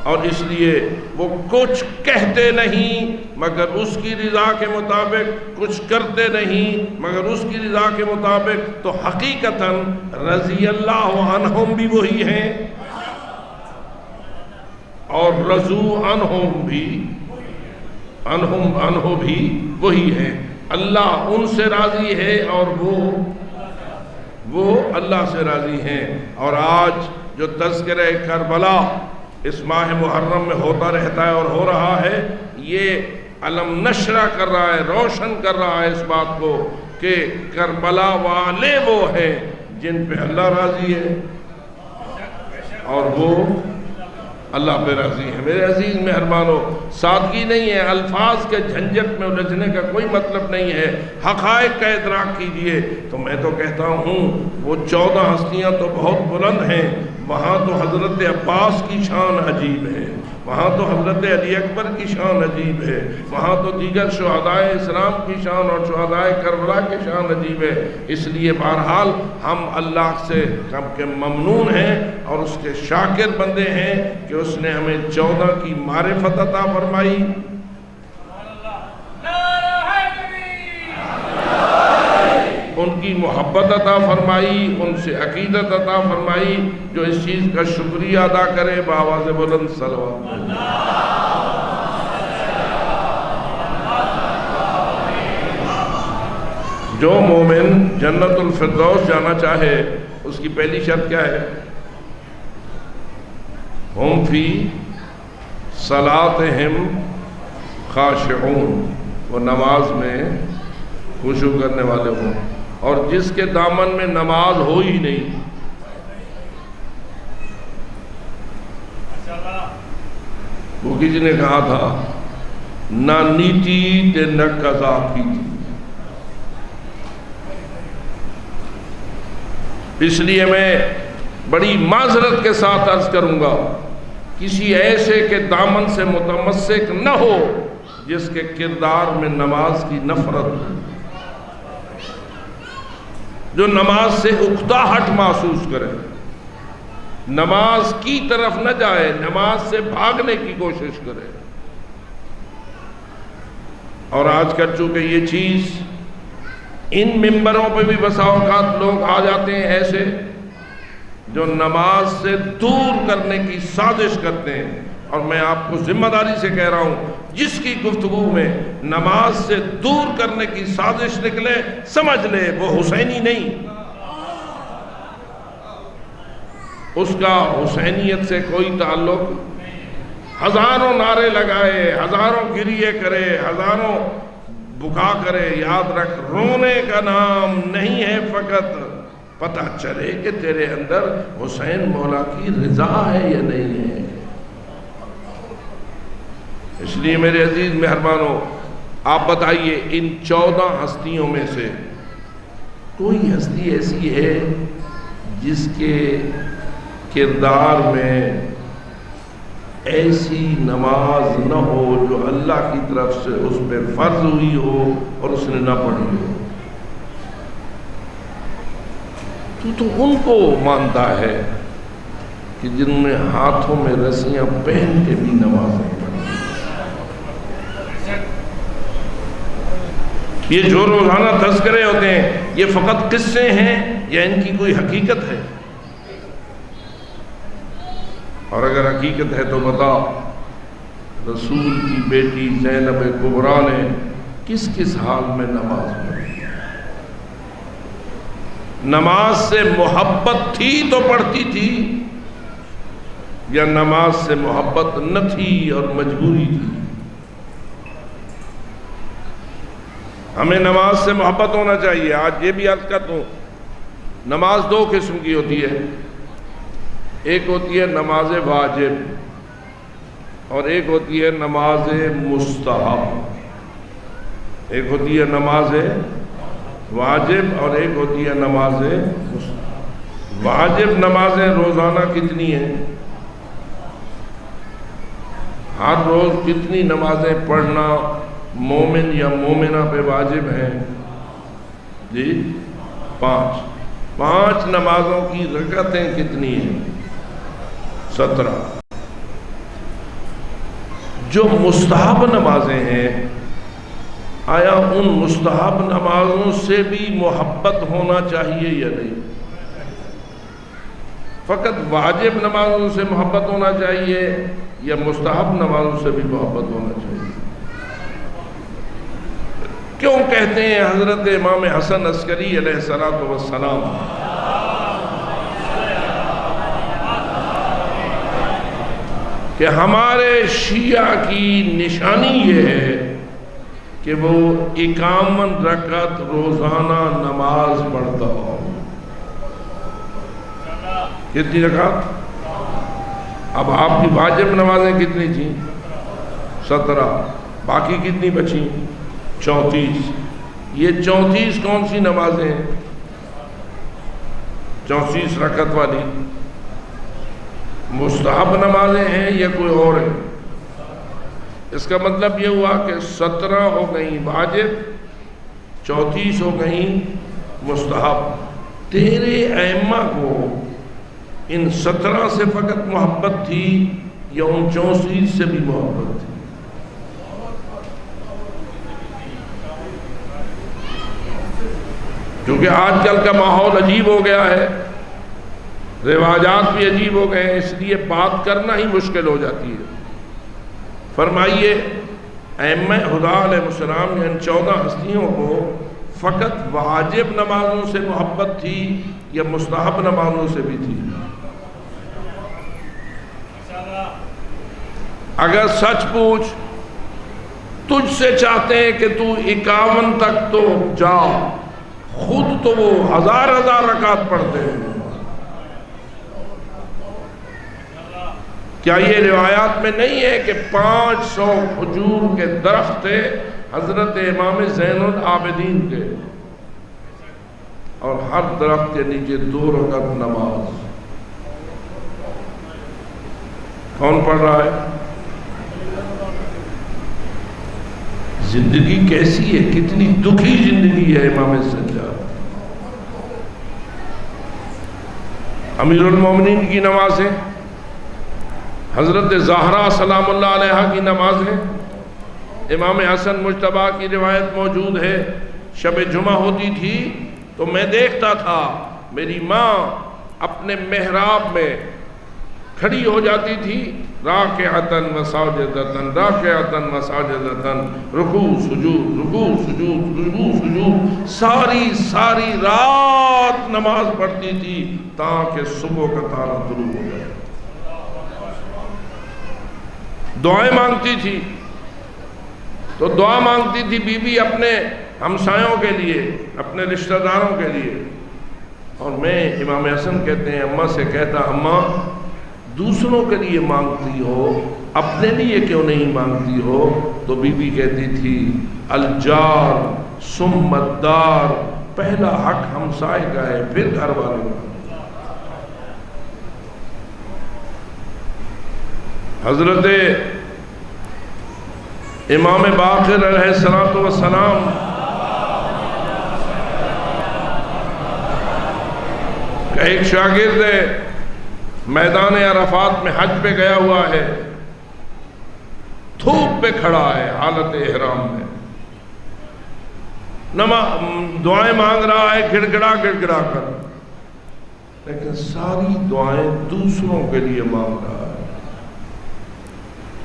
اور اس لیے وہ کچھ کہتے نہیں مگر اس کی رضا کے مطابق، کچھ کرتے نہیں مگر اس کی رضا کے مطابق، تو حقیقتاً رضی اللہ عنہم بھی وہی ہیں اور رضو عنہم بھی عنہ بھی وہی ہیں۔ اللہ ان سے راضی ہے اور وہ اللہ سے راضی ہیں۔ اور آج جو تذکرہ کربلا اس ماہ محرم میں ہوتا رہتا ہے اور ہو رہا ہے، یہ علم نشرہ کر رہا ہے، روشن کر رہا ہے اس بات کو کہ کربلا والے وہ ہیں جن پہ اللہ راضی ہے اور وہ اللہ پہ راضی ہے۔ میرے عزیز مہربانو، سادگی نہیں ہے، الفاظ کے جھنجٹ میں الجھنے کا کوئی مطلب نہیں ہے، حقائق کا ادراک کیجئے۔ تو میں تو کہتا ہوں وہ 14 ہستیاں تو بہت بلند ہیں، وہاں تو حضرت عباس کی شان عجیب ہے، وہاں تو حضرت علی اکبر کی شان عجیب ہے، وہاں تو دیگر شہدائے اسلام کی شان اور شہدائے کربلا کی شان عجیب ہے۔ اس لیے بہرحال ہم اللہ سے کہ ممنون ہیں اور اس کے شاکر بندے ہیں کہ اس نے ہمیں 14 کی معرفت عطا فرمائی، ان کی محبت عطا فرمائی، ان سے عقیدت عطا فرمائی۔ جو اس چیز کا شکریہ ادا کرے بآواز بلند صلوات۔ جو مومن جنت الفردوس جانا چاہے اس کی پہلی شرط کیا ہے؟ ہم فی صلاتہم خاشعون، وہ نماز میں خشوع کرنے والے ہوں۔ اور جس کے دامن میں نماز ہو ہی نہیں، وہ کسی نے کہا تھا نہ نیتی تے نہ قضا کی تھی۔ اس لیے میں بڑی معذرت کے ساتھ عرض کروں گا، کسی ایسے کے دامن سے متمسک نہ ہو جس کے کردار میں نماز کی نفرت ہو، جو نماز سے اکتاہٹ محسوس کرے، نماز کی طرف نہ جائے، نماز سے بھاگنے کی کوشش کرے۔ اور آج کل چونکہ یہ چیز ان ممبروں پہ بھی بسا اوقات لوگ آ جاتے ہیں ایسے جو نماز سے دور کرنے کی سازش کرتے ہیں، اور میں آپ کو ذمہ داری سے کہہ رہا ہوں جس کی گفتگو میں نماز سے دور کرنے کی سازش نکلے سمجھ لے وہ حسینی نہیں، اس کا حسینیت سے کوئی تعلق۔ ہزاروں نعرے لگائے، ہزاروں گریے کرے، ہزاروں بکا کرے، یاد رکھ رونے کا نام نہیں ہے، فقط پتہ چلے کہ تیرے اندر حسین مولا کی رضا ہے یا نہیں ہے۔ اس لیے میرے عزیز مہربانوں، آپ بتائیے ان 14 ہستیوں میں سے کوئی ہستی ایسی ہے جس کے کردار میں ایسی نماز نہ ہو جو اللہ کی طرف سے اس پہ فرض ہوئی ہو اور اس نے نہ پڑھی ہو؟ تو ان کو مانتا ہے کہ جن میں ہاتھوں میں رسیاں پہن کے بھی نماز نہیں پڑھی۔ یہ جو روزانہ تذکرے ہوتے ہیں یہ فقط قصے ہیں یا ان کی کوئی حقیقت ہے؟ اور اگر حقیقت ہے تو بتا، رسول کی بیٹی زینب کبریٰ نے کس کس حال میں نماز پڑھی؟ نماز سے محبت تھی تو پڑھتی تھی، یا نماز سے محبت نہ تھی اور مجبوری تھی؟ ہمیں نماز سے محبت ہونا چاہیے۔ آج یہ بھی عرض کر دوں، نماز 2 قسم کی ہوتی ہے، ایک ہوتی ہے نماز واجب اور ایک ہوتی ہے نماز مستحب، ایک ہوتی ہے نماز واجب اور ایک ہوتی ہے نماز مستحب۔ واجب نمازیں روزانہ کتنی ہیں؟ ہر روز کتنی نمازیں پڑھنا مومن یا مومنہ پہ واجب ہیں؟ جی 5۔ 5 نمازوں کی رکعتیں کتنی ہیں؟ 17۔ جو مستحب نمازیں ہیں، آیا ان مستحب نمازوں سے بھی محبت ہونا چاہیے یا نہیں؟ فقط واجب نمازوں سے محبت ہونا چاہیے یا مستحب نمازوں سے بھی محبت ہونا چاہیے؟ کیوں کہتے ہیں حضرت امام حسن عسکری علیہ السلام کہ ہمارے شیعہ کی نشانی یہ ہے کہ وہ 51 رکعت روزانہ نماز پڑھتا ہو۔ کتنی رکعت؟ اب آپ کی واجب نمازیں کتنی تھیں؟ 17۔ باقی کتنی بچیں؟ 34۔ یہ 34 کون سی نمازیں ہیں؟ 34 رکعت والی مستحب نمازیں ہیں یا کوئی اور ہے؟ اس کا مطلب یہ ہوا کہ 17 ہو گئیں واجب، 34 ہو گئیں مستحب۔ تیرے ائمہ کو ان 17 سے فقط محبت تھی یا ان 34 سے بھی محبت تھی؟ کیونکہ آج کل کا ماحول عجیب ہو گیا ہے، رواجات بھی عجیب ہو گئے ہیں، اس لیے بات کرنا ہی مشکل ہو جاتی ہے۔ فرمائیے ائمہ خدا علیہ السلام نے ان 14 ہستیوں کو فقط واجب نمازوں سے محبت تھی یا مستحب نمازوں سے بھی تھی؟ اگر سچ پوچھ، تجھ سے چاہتے ہیں کہ تو 51 تک تو جا، خود تو وہ ہزار رکعت پڑھتے ہیں۔ کیا یہ روایات میں نہیں ہے کہ 500 کھجور کے درخت تھے حضرت امام زین العابدین کے، اور ہر درخت کے نیچے 2 رکعت نماز؟ کون پڑھ رہا ہے؟ زندگی کیسی ہے، کتنی دکھی زندگی ہے امام سجاد۔ امیر المومنین کی نمازیں، حضرت زہرا سلام اللہ علیہا کی نمازیں، امام حسن مجتبیٰ کی روایت موجود ہے، شب جمعہ ہوتی تھی تو میں دیکھتا تھا میری ماں اپنے محراب میں کھڑی ہو جاتی تھی، راکعتن و ساجدتن، راکعتن و ساجدتن، رکوع سجود، رکوع سجود، رکوع سجود، ساری رات نماز پڑھتی تھی تاکہ صبح کا تارا طلوع ہو جائے۔ دعائیں مانگتی تھی تو دعا مانگتی تھی بی بی اپنے ہمسایوں کے لیے، اپنے رشتہ داروں کے لیے، اور میں امام حسن کہتے ہیں اماں سے کہتا، اماں دوسروں کے لیے مانگتی ہو، اپنے لیے کیوں نہیں مانگتی ہو؟ تو بی بی کہتی تھی الجار ثم الدار، پہلا حق ہمسائے کا ہے پھر گھر والوں کا۔ حضرت امام باقر علیہ السلام کا ایک شاگرد میدان عرفات میں حج پہ گیا ہوا ہے، دھوپ پہ کھڑا ہے حالت احرام میں، دعائیں مانگ رہا ہے گڑ گڑا کر، لیکن ساری دعائیں دوسروں کے لیے مانگ رہا ہے۔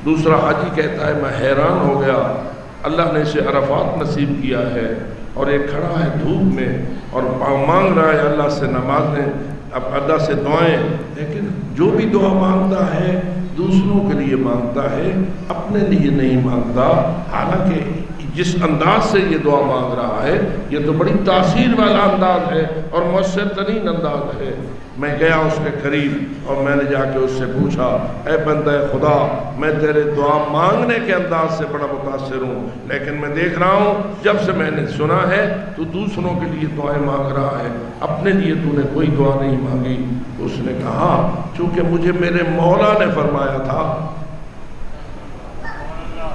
دوسرا حاجی کہتا ہے میں حیران ہو گیا، اللہ نے اسے عرفات نصیب کیا ہے اور یہ کھڑا ہے دھوپ میں اور مانگ رہا ہے اللہ سے نمازیں، اب اللہ سے دعائیں، لیکن جو بھی دعا مانگتا ہے دوسروں کے لیے مانگتا ہے، اپنے لیے نہیں مانگتا، حالانکہ جس انداز سے یہ دعا مانگ رہا ہے یہ تو بڑی تاثیر والا انداز ہے اور مؤثر ترین انداز ہے۔ میں گیا اس کے قریب اور میں نے جا کے اس سے پوچھا، اے بندہ خدا، میں تیرے دعا مانگنے کے انداز سے بڑا متاثر ہوں، لیکن میں دیکھ رہا ہوں جب سے میں نے سنا ہے تو دوسروں کے لیے دعائیں مانگ رہا ہے، اپنے لیے تو نے کوئی دعا نہیں مانگی۔ اس نے کہا چونکہ مجھے میرے مولا نے فرمایا تھا،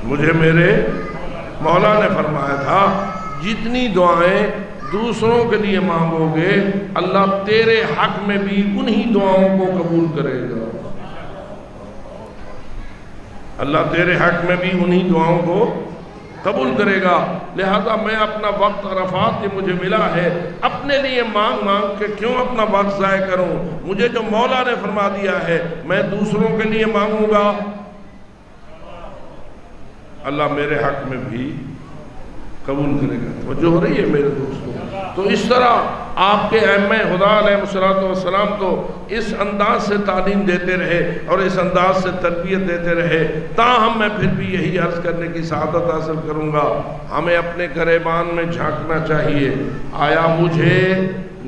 مجھے میرے مولا نے فرمایا تھا جتنی دعائیں دوسروں کے لیے مانگو گے اللہ تیرے حق میں بھی انہی دعاؤں کو قبول کرے گا، اللہ تیرے حق میں بھی انہی دعاؤں کو قبول کرے گا۔ لہذا میں اپنا وقت عرفات یہ مجھے ملا ہے، اپنے لیے مانگ مانگ کے کیوں اپنا وقت ضائع کروں؟ مجھے جو مولا نے فرما دیا ہے میں دوسروں کے لیے مانگوں گا، اللہ میرے حق میں بھی قبول کرے گا۔ توجہ ہو رہی ہے میرے دوستوں؟ تو اس طرح آپ کے ائمہ خدا علیہ السلام تو اس انداز سے تعلیم دیتے رہے اور اس انداز سے تربیت دیتے رہے، تاہم میں پھر بھی یہی عرض کرنے کی سعادت حاصل کروں گا، ہمیں اپنے گریبان میں جھانکنا چاہیے، آیا مجھے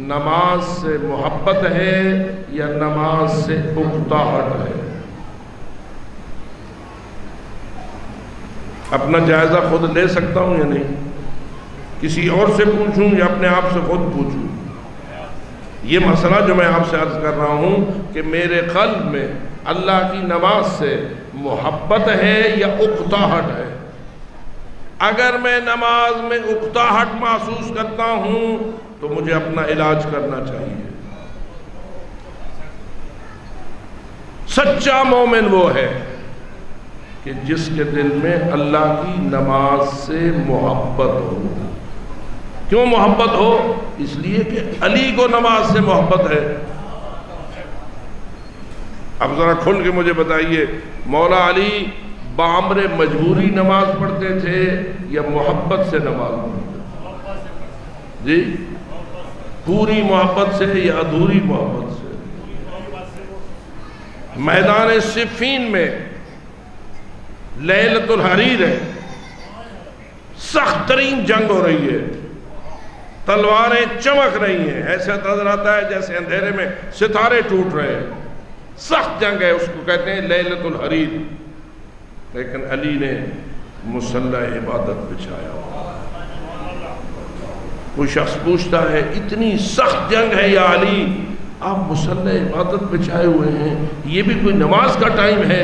نماز سے محبت ہے یا نماز سے اکتاہٹ ہے؟ اپنا جائزہ خود لے سکتا ہوں یا نہیں؟ کسی اور سے پوچھوں یا اپنے آپ سے خود پوچھوں؟ یہ مسئلہ جو میں آپ سے عرض کر رہا ہوں کہ میرے قلب میں اللہ کی نماز سے محبت ہے یا اکتاہٹ ہے؟ اگر میں نماز میں اکتاہٹ محسوس کرتا ہوں تو مجھے اپنا علاج کرنا چاہیے۔ سچا مومن وہ ہے کہ جس کے دل میں اللہ کی نماز سے محبت ہو۔ کیوں محبت ہو؟ اس لیے کہ علی کو نماز سے محبت ہے۔ اب ذرا کھل کے مجھے بتائیے، مولا علی بامر مجبوری نماز پڑھتے تھے یا محبت سے نماز پڑھتے تھے؟ جی، پوری محبت سے یا ادھوری محبت سے؟ میدان صفین میں لیلۃ الحریر ہے، سخت ترین جنگ ہو رہی ہے، تلواریں چمک رہی ہیں، ایسے نظر آتا ہے جیسے اندھیرے میں ستارے ٹوٹ رہے ہیں، سخت جنگ ہے، اس کو کہتے ہیں لیلۃ الحریر۔ لیکن علی نے مصلی عبادت بچھایا۔ کوئی شخص پوچھتا ہے اتنی سخت جنگ ہے یا علی آپ مصلی عبادت بچھائے ہوئے ہیں، یہ بھی کوئی نماز کا ٹائم ہے؟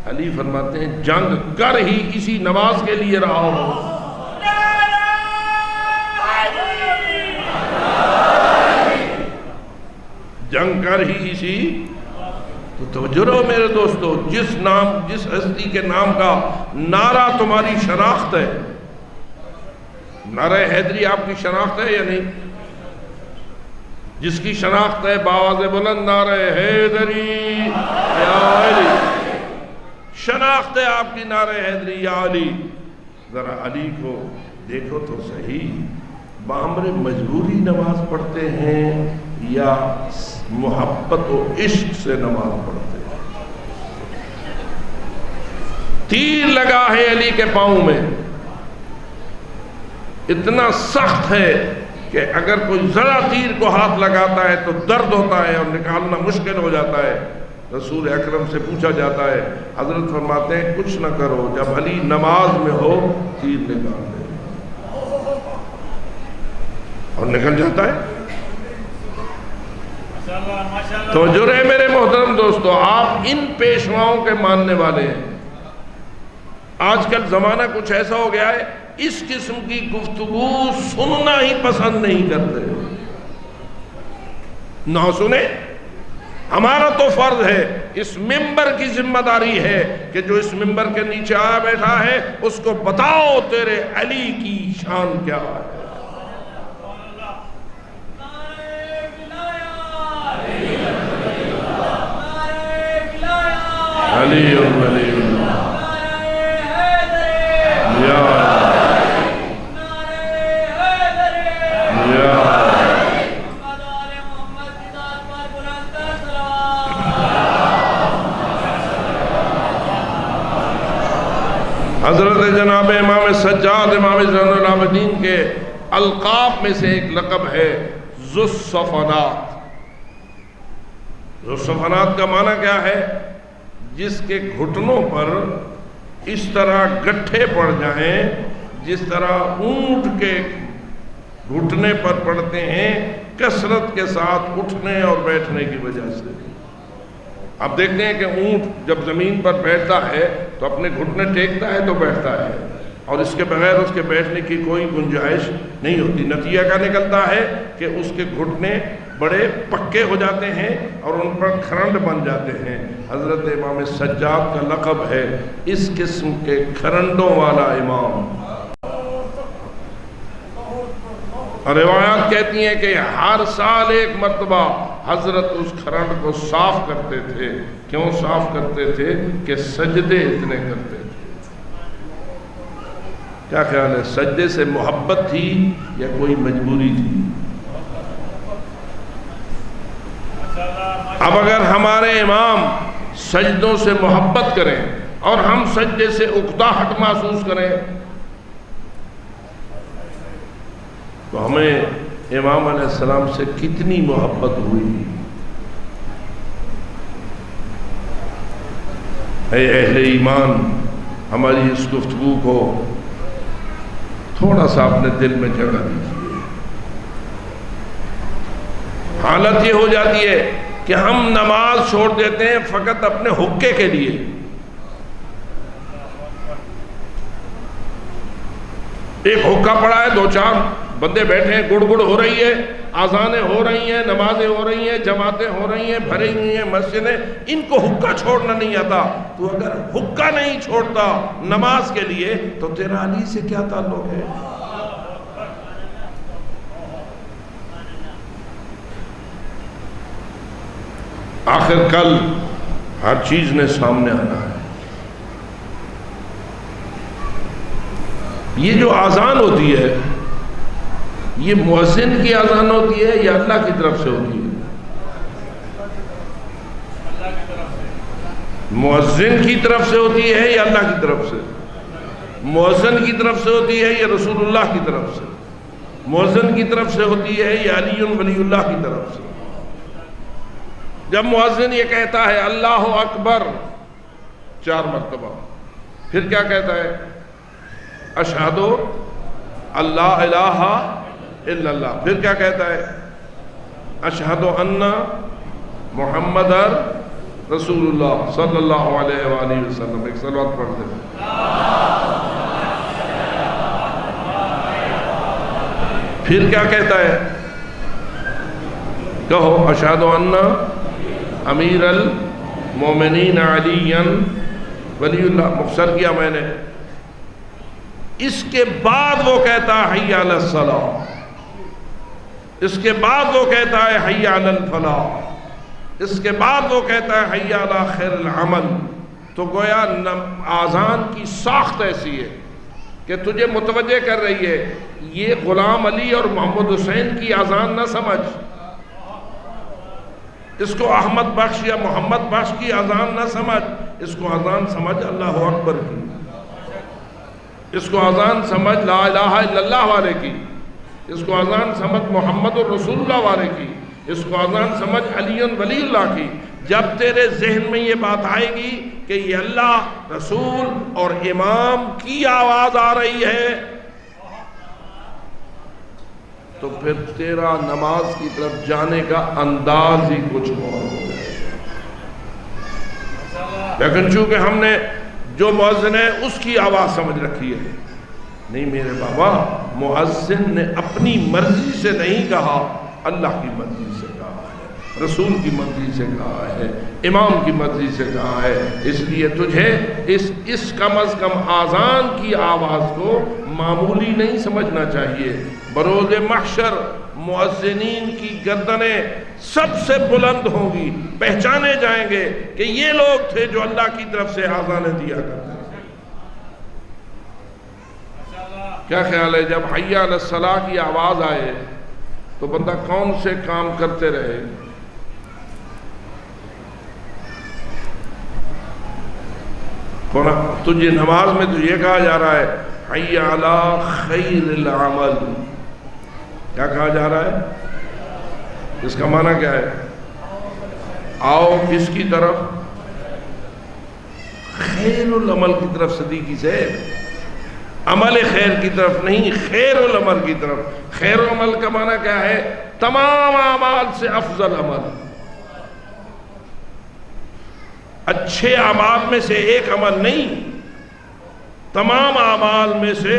علی فرماتے ہیں جنگ کر ہی اسی نماز کے لیے رہا ہو۔ جنگ کر ہی اسی، تو توجہ رہو میرے دوستو، جس ہستی کے نام کا نعرہ تمہاری شناخت ہے، نعرہ حیدری آپ کی شناخت ہے یا نہیں؟ جس کی شناخت ہے بآواز بلند نعرہ حیدری یا علی، شناخت ہے آپ کی نعرہ حیدری یا علی، ذرا علی کو دیکھو تو صحیح، بامر مجبوری نماز پڑھتے ہیں یا محبت و عشق سے نماز پڑھتے ہیں؟ تیر لگا ہے علی کے پاؤں میں، اتنا سخت ہے کہ اگر کوئی ذرا تیر کو ہاتھ لگاتا ہے تو درد ہوتا ہے اور نکالنا مشکل ہو جاتا ہے۔ رسول اکرم سے پوچھا جاتا ہے، حضرت فرماتے ہیں کچھ نہ کرو، جب علی نماز میں ہو تیر نکال دے، اور نکل جاتا ہے۔ تو جو رہے میرے محترم دوستو، آپ ان پیشواؤں کے ماننے والے ہیں۔ آج کل زمانہ کچھ ایسا ہو گیا ہے، اس قسم کی گفتگو سننا ہی پسند نہیں کرتے۔ نہ سنیں، ہمارا تو فرض ہے، اس ممبر کی ذمہ داری ہے کہ جو اس ممبر کے نیچے آیا بیٹھا ہے اس کو بتاؤ تیرے علی کی شان کیا ہے۔ علی ولی اللہ حضرت جناب امام سجاد امام زین العابدین کے القاب میں سے ایک لقب ہے ذو الصفنات۔ ذو الصفنات کا معنی کیا ہے؟ جس کے گھٹنوں پر اس طرح گٹھے پڑ جائیں جس طرح اونٹ کے گھٹنے پر پڑتے ہیں کثرت کے ساتھ اٹھنے اور بیٹھنے کی وجہ سے۔ آپ دیکھتے ہیں کہ اونٹ جب زمین پر بیٹھتا ہے تو اپنے گھٹنے ٹیکتا ہے تو بیٹھتا ہے، اور اس کے بغیر اس کے بیٹھنے کی کوئی گنجائش نہیں ہوتی۔ نتیجہ کیا نکلتا ہے کہ اس کے گھٹنے بڑے پکے ہو جاتے ہیں اور ان پر کھرنڈ بن جاتے ہیں۔ حضرت امام سجاد کا لقب ہے اس قسم کے کھرنڈوں والا امام۔ روایات کہتی ہیں کہ ہر سال ایک مرتبہ حضرت اس کھرنڈ کو صاف کرتے تھے۔ کیوں صاف کرتے تھے؟ کہ سجدے اتنے کرتے تھے۔ کیا خیال ہے، سجدے سے محبت تھی یا کوئی مجبوری تھی؟ اب اگر ہمارے امام سجدوں سے محبت کریں اور ہم سجدے سے اکتاہٹ محسوس کریں تو ہمیں امام علیہ السلام سے کتنی محبت ہوئی۔ اے اہل ایمان، ہماری اس گفتگو کو تھوڑا سا اپنے دل میں جگہ دیجیے۔ حالت یہ ہو جاتی ہے کہ ہم نماز چھوڑ دیتے ہیں فقط اپنے حقے کے لیے۔ ایک حقہ پڑا ہے، دو چار بندے بیٹھے ہیں، گڑ گڑ ہو رہی ہے، آذانیں ہو رہی ہیں، نمازیں ہو رہی ہیں، جماعتیں ہو رہی ہیں، بھری ہوئی ہیں مسجدیں، ان کو حقہ چھوڑنا نہیں آتا۔ تو اگر حقہ نہیں چھوڑتا نماز کے لیے تو تیرا علی سے کیا تعلق ہے؟ آخر کل ہر چیز نے سامنے آنا ہے۔ یہ جو آذان ہوتی ہے یہ مؤذن کی آذان ہوتی ہے یا اللہ کی طرف سے ہوتی ہے؟ مؤذن کی طرف سے ہوتی ہے یا اللہ کی طرف سے؟ مؤذن کی طرف سے ہوتی ہے یا رسول اللہ کی طرف سے؟ مؤذن کی طرف سے ہوتی ہے یا علی ولی اللہ کی طرف سے؟ جب مؤذن یہ کہتا ہے اللہ اکبر 4 مرتبہ، پھر کیا کہتا ہے؟ اشہد اللہ الہ الا اللہ، پھر کیا کہتا ہے؟ اشہد ان محمد رسول اللہ صلی اللہ علیہ وآلہ وسلم۔ ایک صلوات پڑھ دیں۔ پھر کیا کہتا ہے؟ کہو اشہد ان امیر المومنین علی ولی اللہ۔ مختصر کیا میں نے۔ اس کے بعد وہ کہتا ہے حی علی الصلاۃ، اس کے بعد وہ کہتا ہے حی علی الفلاح، اس کے بعد وہ کہتا ہے حی علی خیر العمل۔ تو گویا آذان کی ساخت ایسی ہے کہ تجھے متوجہ کر رہی ہے یہ غلام علی اور محمد حسین کی آذان نہ سمجھ، اس کو احمد بخش یا محمد بخش کی آذان نہ سمجھ، اس کو آذان سمجھ اللہ اکبر کی، اس کو آذان سمجھ لا الہ الا اللہ والے کی، اس کو آذان سمجھ محمد الرسول اللہ والے کی، اس کو آذان سمجھ علی ولی اللہ کی۔ جب تیرے ذہن میں یہ بات آئے گی کہ یہ اللہ، رسول اور امام کی آواز آ رہی ہے تو پھر تیرا نماز کی طرف جانے کا انداز ہی کچھ اور ہو جائے گا۔ لیکن چونکہ ہم نے جو مؤذن ہے اس کی آواز سمجھ رکھی ہے، نہیں میرے بابا، مؤذن نے اپنی مرضی سے نہیں کہا، اللہ کی مرضی سے کہا ہے، رسول کی مرضی سے کہا ہے، امام کی مرضی سے کہا ہے۔ اس لیے تجھے اس کم از کم آذان کی آواز کو معمولی نہیں سمجھنا چاہیے۔ بروز محشر مؤذنین کی گردنیں سب سے بلند ہوں گی، پہچانے جائیں گے کہ یہ لوگ تھے جو اللہ کی طرف سے آذانیں دیا کرتے تھے۔ کیا خیال ہے جب حی علی الصلاۃ کی آواز آئے تو بندہ کون سے کام کرتے رہے؟ تجھے نماز میں تو یہ کہا جا رہا ہے حی علی خیر العمل. کیا کہا جا رہا ہے؟ اس کا معنی کیا ہے؟ آؤ کس کی طرف؟ خیر العمل کی طرف. صدیقی سے عمل خیر کی طرف نہیں، خیر العمل کی طرف. خیر العمل کا معنی کیا ہے؟ تمام اعمال سے افضل عمل. اچھے اعمال میں سے ایک عمل نہیں، تمام اعمال میں سے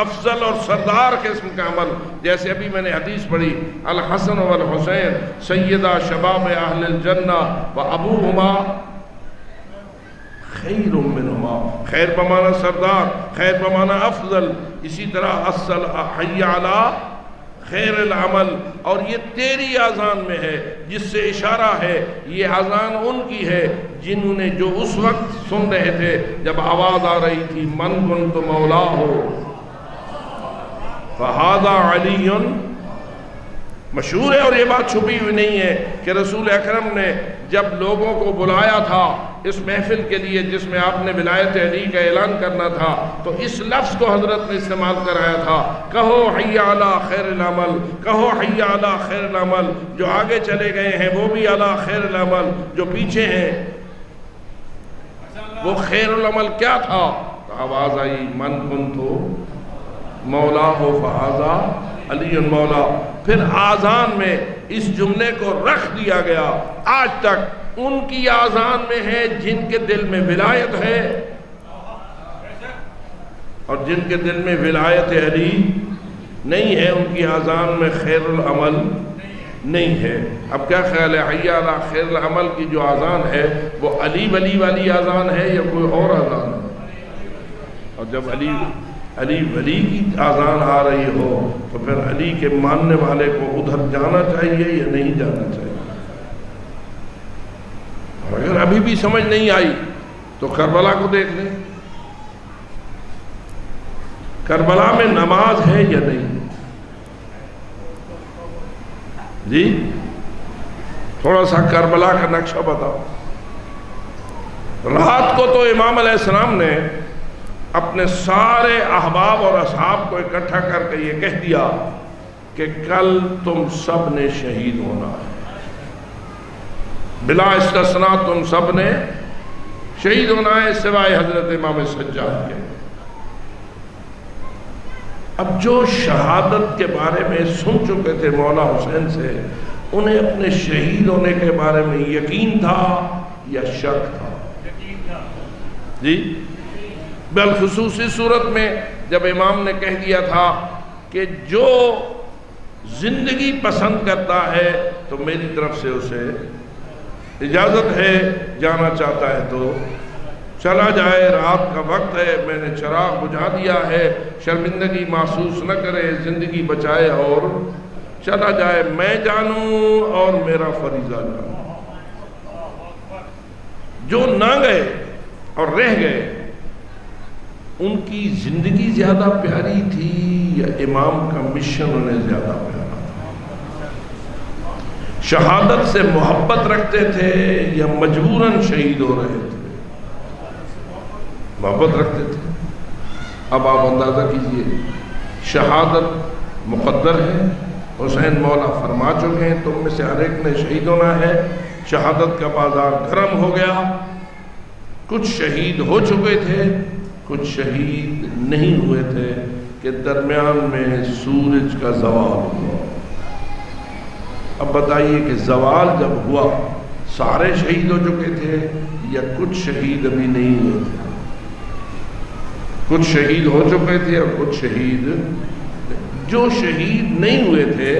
افضل اور سردار قسم کا عمل. جیسے ابھی میں نے حدیث پڑھی، الحسن والحسین سیدہ شباب اہل الجنہ وابوہما خیر منہما. خیر بمانا سردار، خیر بمانا افضل. اسی طرح حی علی خیر العمل. اور یہ تیری اذان میں ہے، جس سے اشارہ ہے یہ اذان ان کی ہے جنہوں نے جو اس وقت سن رہے تھے جب آواز آ رہی تھی من کنت مولاہ فہذا علی. مشہور ہے اور یہ بات چھپی ہوئی نہیں ہے کہ رسول اکرم نے جب لوگوں کو بلایا تھا اس محفل کے لیے جس میں آپ نے ولایت علی کا اعلان کرنا تھا، تو اس لفظ کو حضرت نے استعمال کرایا تھا، کہو حی علی خیر العمل، کہو حی علی خیر العمل. جو آگے چلے گئے ہیں وہ بھی علی خیر العمل، جو پیچھے ہیں وہ خیر العمل کیا تھا؟ تو آواز آئی من کنتو مولا ہو فہذا علی مولا. پھر آذان میں اس جملے کو رکھ دیا گیا. آج تک ان کی آذان میں ہے جن کے دل میں ولایت ہے، اور جن کے دل میں ولایت علی نہیں ہے ان کی آذان میں خیر العمل نہیں ہے. اب کیا خیال ہے، حی علی خیر العمل کی جو آذان ہے وہ علی ولی والی آذان ہے یا کوئی اور آذان ہے؟ اور جب علی ولی کی آذان آ رہی ہو تو پھر علی کے ماننے والے کو ادھر جانا چاہیے یا نہیں جانا چاہیے؟ اور اگر ابھی بھی سمجھ نہیں آئی تو کربلا کو دیکھ لیں. کربلا میں نماز ہے یا نہیں؟ جی تھوڑا سا کربلا کا نقشہ بتاؤ. رات کو تو امام علیہ السلام نے اپنے سارے احباب اور اصحاب کو اکٹھا کر کے یہ کہہ دیا کہ کل تم سب نے شہید ہونا ہے، بلا استثناء تم سب نے شہید ہونا ہے سوائے حضرت امام سجاد کے. اب جو شہادت کے بارے میں سن چکے تھے مولا حسین سے، انہیں اپنے شہید ہونے کے بارے میں یقین تھا یا شک تھا؟ جی بالخصوص اس صورت میں جب امام نے کہہ دیا تھا کہ جو زندگی پسند کرتا ہے تو میری طرف سے اسے اجازت ہے، جانا چاہتا ہے تو چلا جائے، رات کا وقت ہے، میں نے چراغ بجھا دیا ہے، شرمندگی محسوس نہ کرے، زندگی بچائے اور چلا جائے. میں جانوں اور میرا فریضہ جانوں. جو نہ گئے اور رہ گئے ان کی زندگی زیادہ پیاری تھی یا امام کا مشن انہیں زیادہ پیارا تھا؟ شہادت سے محبت رکھتے تھے یا مجبوراً شہید ہو رہے تھے؟ محبت رکھتے تھے. اب آپ اندازہ کیجئے، شہادت مقدر ہے، حسین مولا فرما چکے ہیں تم میں سے ہر ایک نے شہید ہونا ہے. شہادت کا بازار گرم ہو گیا. کچھ شہید ہو چکے تھے، کچھ شہید نہیں ہوئے تھے کہ درمیان میں سورج کا زوال ہوا. اب بتائیے کہ زوال جب ہوا سارے شہید ہو چکے تھے یا کچھ شہید ابھی نہیں ہوئے تھے؟ کچھ شہید ہو چکے تھے اور کچھ شہید. جو شہید نہیں ہوئے تھے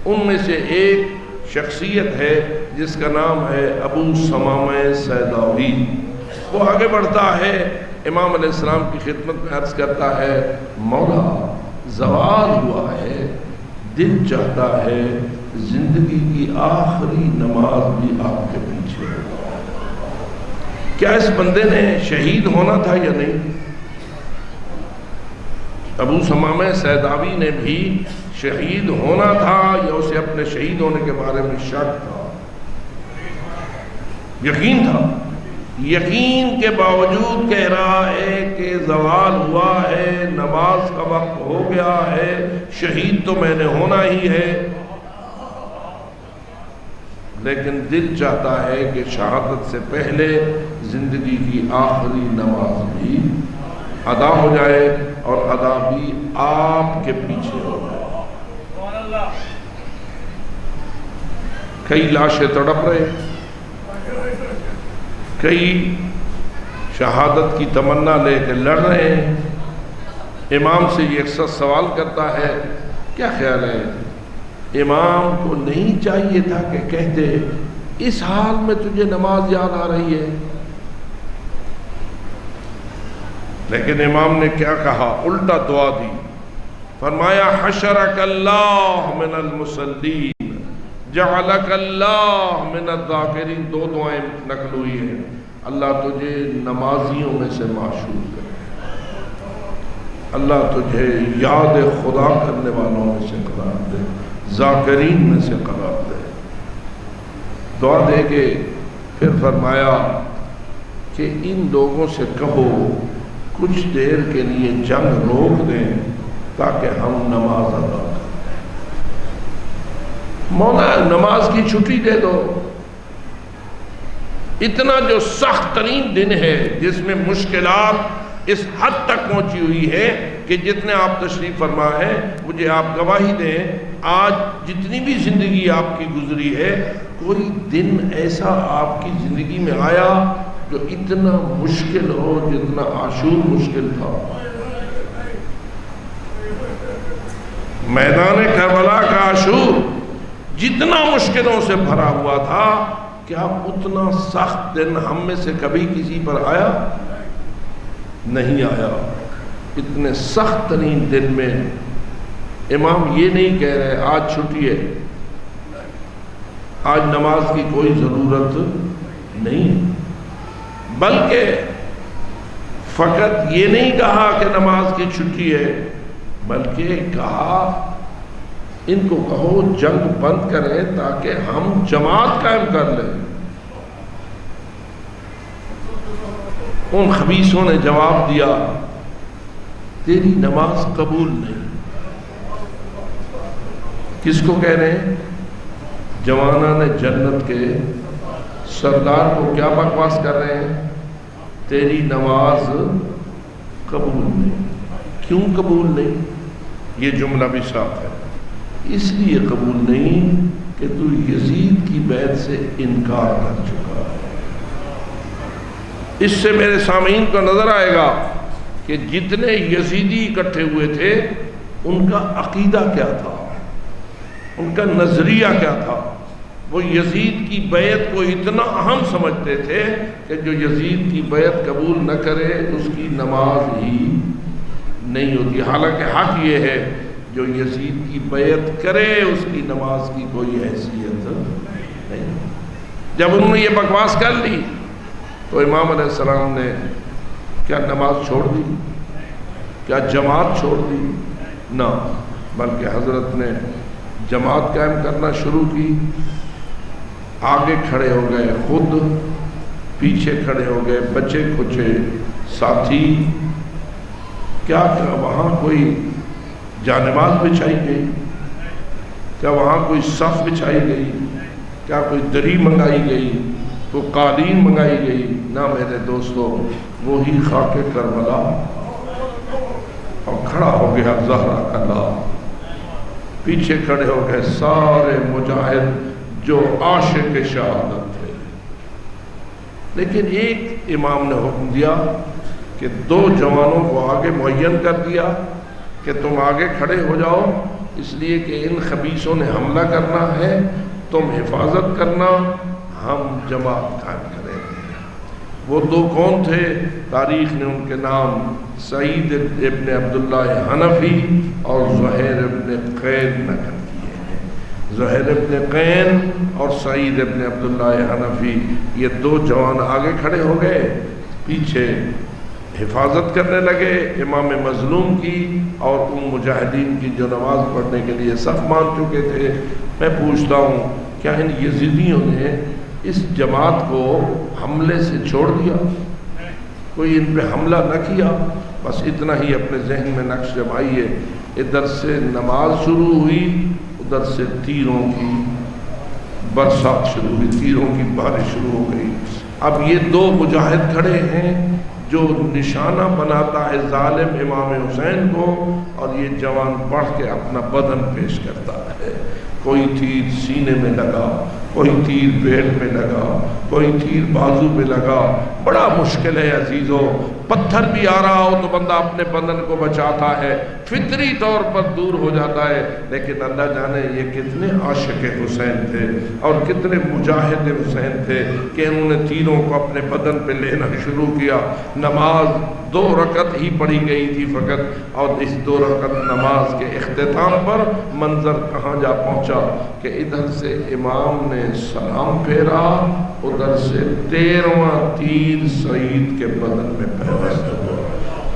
ان میں سے ایک شخصیت ہے جس کا نام ہے ابو ثمامہ سیداوی. وہ آگے بڑھتا ہے، امام علیہ السلام کی خدمت میں عرض کرتا ہے مولا زوال ہوا ہے، دل چاہتا ہے زندگی کی آخری نماز بھی آپ کے پیچھے ہو. کیا اس بندے نے شہید ہونا تھا یا نہیں؟ ابو ثمامہ سیداوی نے بھی شہید ہونا تھا یا اسے اپنے شہید ہونے کے بارے میں شک تھا؟ یقین تھا. یقین کے باوجود کہہ رہا ہے کہ زوال ہوا ہے، نماز کا وقت ہو گیا ہے، شہید تو میں نے ہونا ہی ہے، لیکن دل چاہتا ہے کہ شہادت سے پہلے زندگی کی آخری نماز بھی ادا ہو جائے، اور ادا بھی آپ کے پیچھے ہو جائے۔ کئی لاشیں تڑپ رہے، کئی شہادت کی تمنا لے کے لڑ رہے ہیں۔ امام سے یہ اکثر سوال کرتا ہے، کیا خیال ہے امام کو نہیں چاہیے تھا کہ کہتے اس حال میں تجھے نماز یاد آ رہی ہے؟ لیکن امام نے کیا کہا؟ الٹا دعا دی، فرمایا حشرک اللہ من المصلین جعلک اللہ من الذاکرین۔ دو دعائیں نقل ہوئی ہیں، اللہ تجھے نمازیوں میں سے معشور کرے، اللہ تجھے یاد خدا کرنے والوں میں سے قرار دے، ذاکرین میں سے قرار دے۔ دعا دے کے پھر فرمایا کہ ان لوگوں سے کہو کچھ دیر کے لیے جنگ روک دیں تاکہ ہم نماز ادا کریں۔ مولا نماز کی چھٹی دے دو۔ اتنا جو سخت ترین دن ہے جس میں مشکلات اس حد تک پہنچی ہوئی ہے کہ جتنے آپ تشریف فرما ہے، مجھے آپ گواہی دیں، آج جتنی بھی زندگی آپ کی گزری ہے، کوئی دن ایسا آپ کی زندگی میں آیا جو اتنا مشکل ہو جتنا عاشور مشکل تھا؟ میدان کربلا کا عاشور جتنا مشکلوں سے بھرا ہوا تھا، کیا اتنا سخت دن ہم میں سے کبھی کسی پر آیا؟ نہیں آیا۔ اتنے سخت ترین دن میں امام یہ نہیں کہہ رہے آج چھٹی ہے، آج نماز کی کوئی ضرورت نہیں، بلکہ فقط یہ نہیں کہا کہ نماز کی چھٹی ہے، بلکہ کہا ان کو کہو جنگ بند کریں تاکہ ہم جماعت قائم کر لیں۔ ان خبیثوں نے جواب دیا، تیری نماز قبول نہیں۔ کس کو کہہ رہے ہیں؟ جوانان جنت کے سردار کو کیا بکواس کر رہے ہیں؟ تیری نماز قبول نہیں۔ کیوں قبول نہیں؟ یہ جملہ بھی صاف ہے، اس لیے قبول نہیں کہ تو یزید کی بیعت سے انکار کر چکا ہے۔ اس سے میرے سامعین کو نظر آئے گا کہ جتنے یزیدی اکٹھے ہوئے تھے ان کا عقیدہ کیا تھا، ان کا نظریہ کیا تھا۔ وہ یزید کی بیعت کو اتنا اہم سمجھتے تھے کہ جو یزید کی بیعت قبول نہ کرے اس کی نماز ہی نہیں ہوتی۔ حالانکہ حق یہ ہے جو یزید کی بیعت کرے اس کی نماز کی کوئی حیثیت نہیں۔ جب انہوں نے یہ بکواس کر لی تو امام علیہ السلام نے کیا نماز چھوڑ دی؟ کیا جماعت چھوڑ دی؟ نہ، بلکہ حضرت نے جماعت قائم کرنا شروع کی۔ آگے کھڑے ہو گئے خود، پیچھے کھڑے ہو گئے بچے کچے ساتھی۔ کیا وہاں کوئی جانماز بچھائی گئی؟ کیا وہاں کوئی صف بچھائی گئی؟ کیا کوئی دری منگائی گئی؟ کوئی قالین منگائی گئی؟ نہ میرے دوستو، وہی خاک کربلا اور کھڑا ہو گیا زہرا کا لال۔ پیچھے کھڑے ہو گئے سارے مجاہد جو عاشق شہادت تھے۔ لیکن ایک امام نے حکم دیا کہ دو جوانوں کو آگے معین کر دیا کہ تم آگے کھڑے ہو جاؤ، اس لیے کہ ان خبیثوں نے حملہ کرنا ہے، تم حفاظت کرنا، ہم جماعت قائم کریں گے۔ وہ دو کون تھے؟ تاریخ نے ان کے نام سعید ابن عبداللہ حنفی اور زہیر ابن قین نقل کیے ہیں۔ زہیر ابن قین اور سعید ابن عبداللہ حنفی، یہ دو جوان آگے کھڑے ہو گئے، پیچھے حفاظت کرنے لگے امام مظلوم کی اور ان مجاہدین کی جو نماز پڑھنے کے لیے صف مان چکے تھے۔ میں پوچھتا ہوں، کیا ان یزیدیوں نے اس جماعت کو حملے سے چھوڑ دیا، کوئی ان پہ حملہ نہ کیا، بس اتنا ہی اپنے ذہن میں نقش جمائیے۔ ادھر سے نماز شروع ہوئی، ادھر سے تیروں کی برسات شروع ہوئی، تیروں کی بارش شروع ہو گئی۔ اب یہ دو مجاہد کھڑے ہیں جو نشانہ بناتا ہے ظالم امام حسین کو، اور یہ جوان پڑھ کے اپنا بدن پیش کرتا ہے۔ کوئی تیر سینے میں لگا، کوئی تیر پیٹ میں لگا، کوئی تیر بازو میں لگا۔ بڑا مشکل ہے عزیزو، پتھر بھی آ رہا ہو تو بندہ اپنے بدن کو بچاتا ہے، فطری طور پر دور ہو جاتا ہے، لیکن اللہ جانے یہ کتنے عاشق حسین تھے اور کتنے مجاہد حسین تھے کہ انہوں نے تیروں کو اپنے بدن پہ لینا شروع کیا۔ نماز 2 رکعت ہی پڑھی گئی تھی فقط، اور اس 2 رکعت نماز کے اختتام پر منظر کہاں جا پہنچا کہ ادھر سے امام نے سلام پھیرا، ادھر سے 13واں تیر سعید کے بدن میں پیوست ہوا،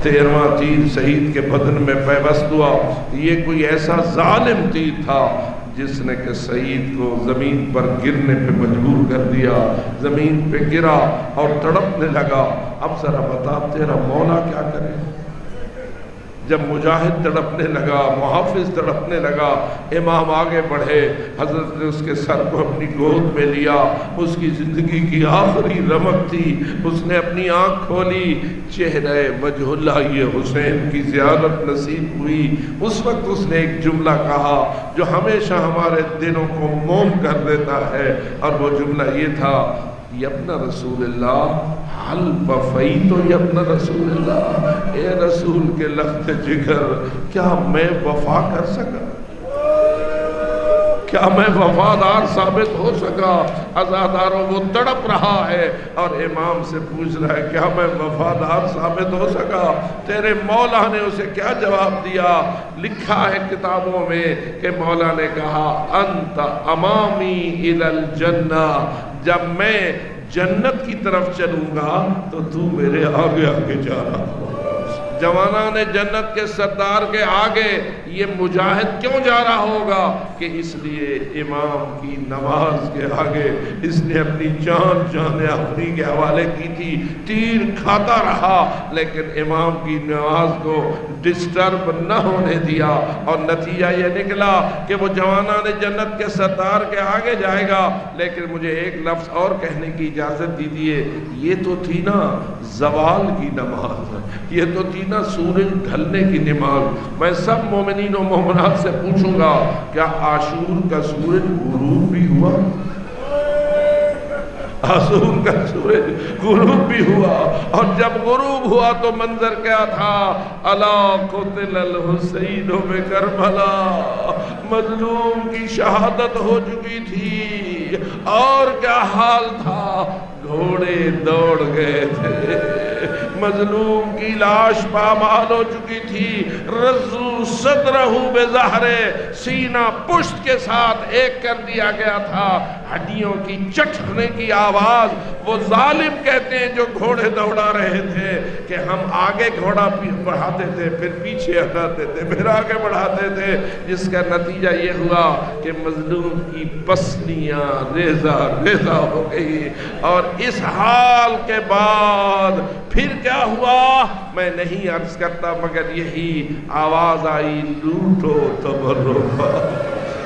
13واں تیر سعید کے بدن میں پیوست ہوا۔ یہ کوئی ایسا ظالم تیر تھا جس نے کہ سعید کو زمین پر گرنے پہ مجبور کر دیا، زمین پہ گرا اور تڑپنے لگا۔ اب ذرا بتا تیرا مولا کیا کرے؟ جب مجاہد تڑپنے لگا، محافظ تڑپنے لگا، امام آگے بڑھے، حضرت نے اس کے سر کو اپنی گود میں لیا۔ اس کی زندگی کی آخری رمق تھی، اس نے اپنی آنکھ کھولی، چہرہ وجہ اللہ یہ حسین کی زیارت نصیب ہوئی۔ اس وقت اس نے ایک جملہ کہا جو ہمیشہ ہمارے دلوں کو موم کر دیتا ہے، اور وہ جملہ یہ تھا، یبن رسول اللہ حل وفیت یبن رسول اللہ، اے رسول کے لخت جگر کیا میں وفا کر سکا؟ کیا میں وفادار ثابت ہو سکا؟ عزاداروں وہ تڑپ رہا ہے اور امام سے پوچھ رہا ہے کیا میں وفادار ثابت ہو سکا؟ تیرے مولا نے اسے کیا جواب دیا؟ لکھا ہے کتابوں میں کہ مولا نے کہا انت امامی الی الجنہ، جب میں جنت کی طرف چلوں گا تو تو میرے آگے آگے جا رہا ہو۔ جوانان جنت کے سردار کے آگے یہ مجاہد کیوں جا رہا ہوگا؟ کہ اس لیے امام کی نماز کے آگے اس نے اپنی جان آخری کے حوالے کی تھی، تیر کھاتا رہا لیکن امام کی نماز کو ڈسٹرب نہ ہونے دیا، اور نتیجہ یہ نکلا کہ وہ جوانان جنت کے سردار کے آگے جائے گا۔ لیکن مجھے ایک لفظ اور کہنے کی اجازت دیجیے، یہ تو تھی نا زوال کی نماز، یہ تو تھی نا سورج ڈھلنے کی نماز۔ میں سب مومنین و مومنات سے پوچھوں گا کیا عاشور کا سورج غروب بھی ہوا؟ عاشور کا سورج غروب بھی ہوا، اور جب غروب ہوا تو منظر کیا تھا؟ الا قتل الحسین بکربلا، مظلوم کی شہادت ہو چکی تھی، اور کیا حال تھا؟ گھوڑے دوڑ گئے تھے، مظلوم کی لاش پامال ہو چکی تھی، رزو صدرہ بظہر، سینہ پشت کے ساتھ ایک کر دیا گیا تھا، ہڈیوں کی چٹکنے کی آواز۔ وہ ظالم کہتے ہیں جو گھوڑے دوڑا رہے تھے کہ ہم آگے گھوڑا بڑھاتے تھے، پھر پیچھے ہٹاتے تھے، پھر آگے بڑھاتے تھے، جس کا نتیجہ یہ ہوا کہ مظلوم کی پسلیاں ریزہ ریزہ ہو گئی۔ اور اس حال کے بعد پھر کیا ہوا میں نہیں عرض کرتا، مگر یہی آواز آئی، لوٹو تبرک،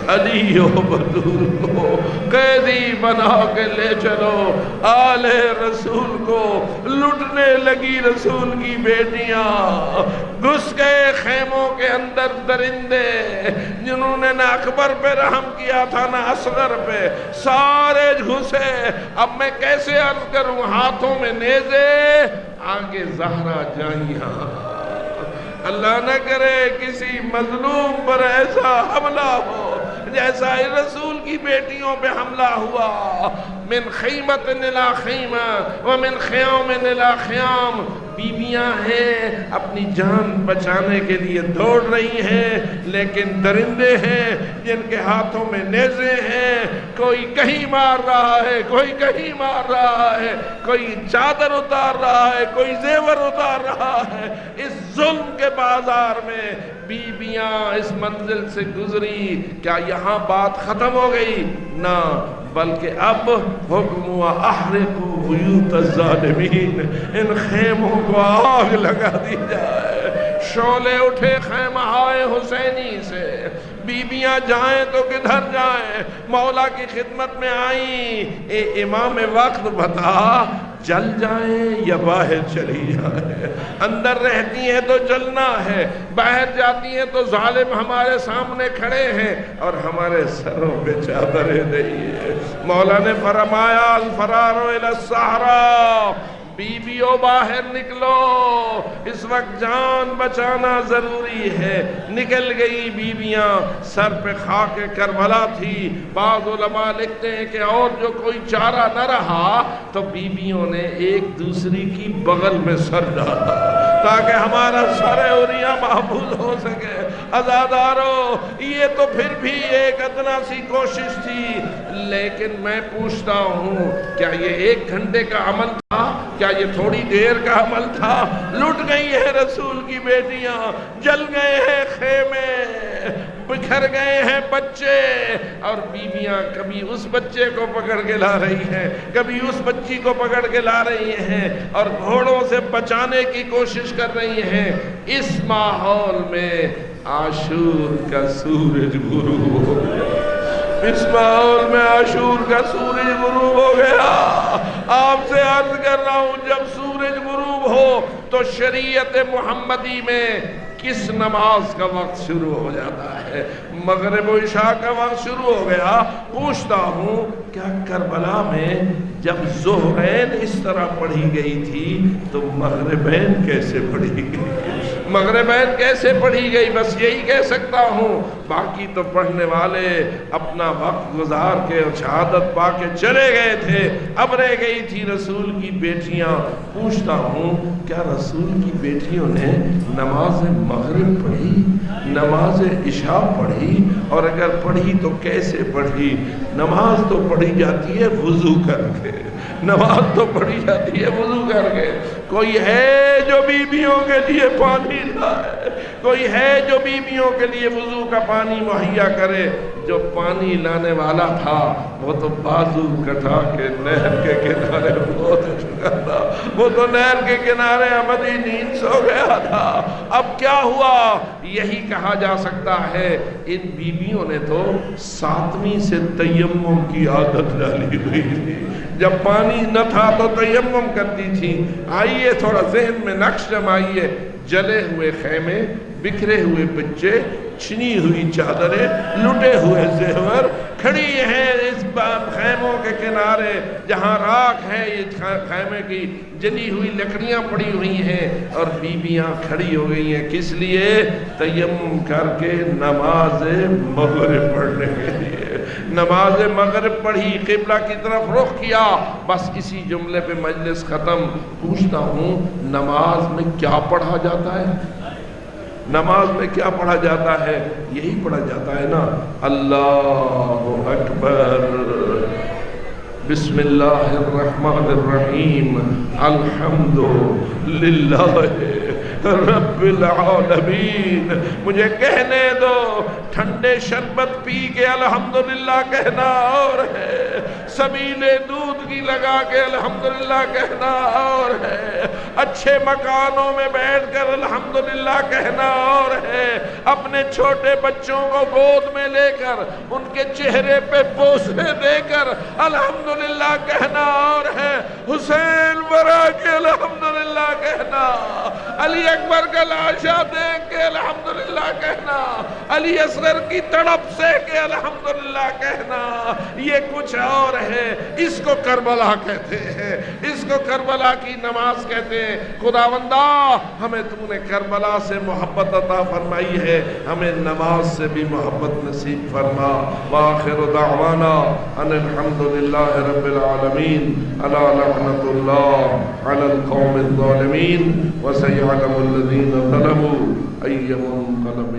علی و بدور کو قیدی بنا کے لے چلو، آل رسول کو۔ لٹنے لگی رسول کی بیٹیاں، گھس گئے خیموں کے اندر درندے، جنہوں نے نہ اکبر پہ رحم کیا تھا نہ اصغر پہ، سارے گھسے۔ اب میں کیسے عرض کروں، ہاتھوں میں نیزے، آگے زہرا جائیاں۔ اللہ نہ کرے کسی مظلوم پر ایسا حملہ ہو جیسا رسول کی بیٹیوں پہ حملہ ہوا۔ من خیمت الی خیمہ ومن خیام الی خیام، بیویاں ہیں اپنی جان بچانے کے لیے دوڑ رہی ہیں، لیکن درندے ہیں جن کے ہاتھوں میں نیزے ہیں، کوئی کہیں مار رہا ہے، کوئی کہیں مار رہا ہے، کوئی چادر اتار رہا ہے، کوئی زیور اتار رہا ہے۔ اس ظلم کے بازار میں بیویاں اس منزل سے گزری، کیا یہاں بات ختم ہو گئی؟ نہ، بلکہ اب حکم ہوا احرقوا بیوت الظالمین، ان خیموں کو آگ لگا دی جائے۔ شعلے اٹھے خیمہائے حسینی سے، بیویاں جائیں تو کدھر جائیں؟ مولا کی خدمت میں آئیں، اے امام وقت بتا جل جائیں یا باہر چلی جائیں؟ اندر رہتی ہیں تو جلنا ہے، باہر جاتی ہیں تو ظالم ہمارے سامنے کھڑے ہیں اور ہمارے سروں پہ چادریں نہیں ہیں۔ مولا نے فرمایا الفرار الی الصحراء، بیویوں باہر نکلو، اس وقت جان بچانا ضروری ہے۔ نکل گئی بیویاں، سر پہ خاک کربلا تھی۔ بعض علماء لکھتے ہیں کہ اور جو کوئی چارہ نہ رہا تو بیویوں نے ایک دوسری کی بغل میں سر ڈالا تاکہ ہمارا سر اوریاں محفوظ ہو سکے۔ عزادارو، یہ تو پھر بھی ایک ادنا سی کوشش تھی، لیکن میں پوچھتا ہوں کیا یہ 1 گھنٹے کا عمل تھا؟ کیا یہ تھوڑی دیر کا عمل تھا؟ لٹ گئی ہیں رسول کی بیٹیاں، جل گئے ہیں خیمے، بکھر گئے ہیں بچے، اور بیویاں کبھی اس بچے کو پکڑ کے لا رہی ہیں، کبھی اس بچی کو پکڑ کے لا رہی ہیں، اور گھوڑوں سے بچانے کی کوشش کر رہی ہیں۔ اس ماحول میں عاشور کا سورج غروب ہو گیا، اس ماحول میں عاشور کا سورج غروب ہو گیا۔ آپ سے عرض کر رہا ہوں، جب سورج غروب ہو تو شریعت محمدی میں کس نماز کا وقت شروع ہو جاتا ہے؟ مغرب و عشاء کا وقت شروع ہو گیا۔ پوچھتا ہوں کیا کربلا میں جب ظہرین اس طرح پڑھی گئی تھی تو مغربین کیسے پڑھی گئی؟ مغربین کیسے پڑھی گئی؟ بس یہی کہہ سکتا ہوں، باقی تو پڑھنے والے اپنا وقت گزار کے اور شہادت پا کے چلے گئے تھے، اب رہ گئی تھی رسول کی بیٹیاں۔ پوچھتا ہوں کیا رسول کی بیٹیوں نے نماز مغرب پڑھی، نماز عشاء پڑھی؟ اور اگر پڑھی تو کیسے پڑھی؟ نماز تو پڑھی جاتی ہے وضو کر کے، نماز تو پڑھی جاتی ہے وضو کر کے۔ کوئی ہے جو بیویوں کے لیے پانی لائے؟ کوئی ہے جو بیویوں کے لیے وضو کا پانی مہیا کرے؟ جو پانی لانے والا تھا وہ تو بازو کٹا کے نہر کے کنارے بہت چکا تھا، وہ تو نہر کے کنارے ابدی نیند سو گیا تھا۔ اب کیا ہوا؟ یہی کہا جا سکتا ہے ان بیویوں نے تو 7ویں سے تیمم کی عادت ڈالی ہوئی تھی، جب پانی نہ تھا تو تیمم کرتی تھی۔ آئیے تھوڑا ذہن میں نقش جمائیے، جلے ہوئے خیمے، بکھرے ہوئے بچے، چھنی ہوئی چادریں، لٹے ہوئے زیور، کھڑی ہیں اس خیموں کے کنارے جہاں راکھ ہے، یہ خیمے کی جلی ہوئی لکڑیاں پڑی ہوئی ہیں، اور بیویاں کھڑی ہو گئی ہیں۔ کس لیے؟ تیمم کر کے نماز مغرب پڑھنے کے لیے۔ نماز مغرب پڑھی، قبلہ کی طرف رخ کیا، بس اسی جملے پہ مجلس ختم۔ پوچھتا ہوں نماز میں کیا پڑھا جاتا ہے؟ نماز میں کیا پڑھا جاتا ہے؟ یہی پڑھا جاتا ہے نا، اللہ اکبر، بسم اللہ الرحمن الرحیم، الحمد للہ رب العالمین۔ مجھے کہنے دو، ٹھنڈے شربت پی کے الحمدللہ کہنا اور ہے، سبیلے دودھ کی لگا کے الحمدللہ کہنا اور ہے، اچھے مکانوں میں بیٹھ کر الحمدللہ کہنا اور ہے، اپنے چھوٹے بچوں کو گود میں لے کر ان کے چہرے پہ بوسے دے کر الحمدللہ کہنا اور ہے، حسین برا کے الحمدللہ کہنا، علی اکبر کا لاشا دیکھ کے الحمدللہ کہنا، علی اصغر کی تڑپ سے کے الحمدللہ کہنا، یہ کچھ اور ہے۔ اس کو کربلا کہتے ہیں، اس کو کربلا کی نماز کہتے ہیں۔ خداوندا ہمیں تو نے کربلا سے محبت عطا فرمائی ہے، ہمیں نماز سے بھی محبت نصیب فرما۔ وآخر دعوانا ان الحمدللہ رب العالمین، الا لعنت اللہ علی القوم الظالمین، وسيعلم الذين ظلموا أي منقلب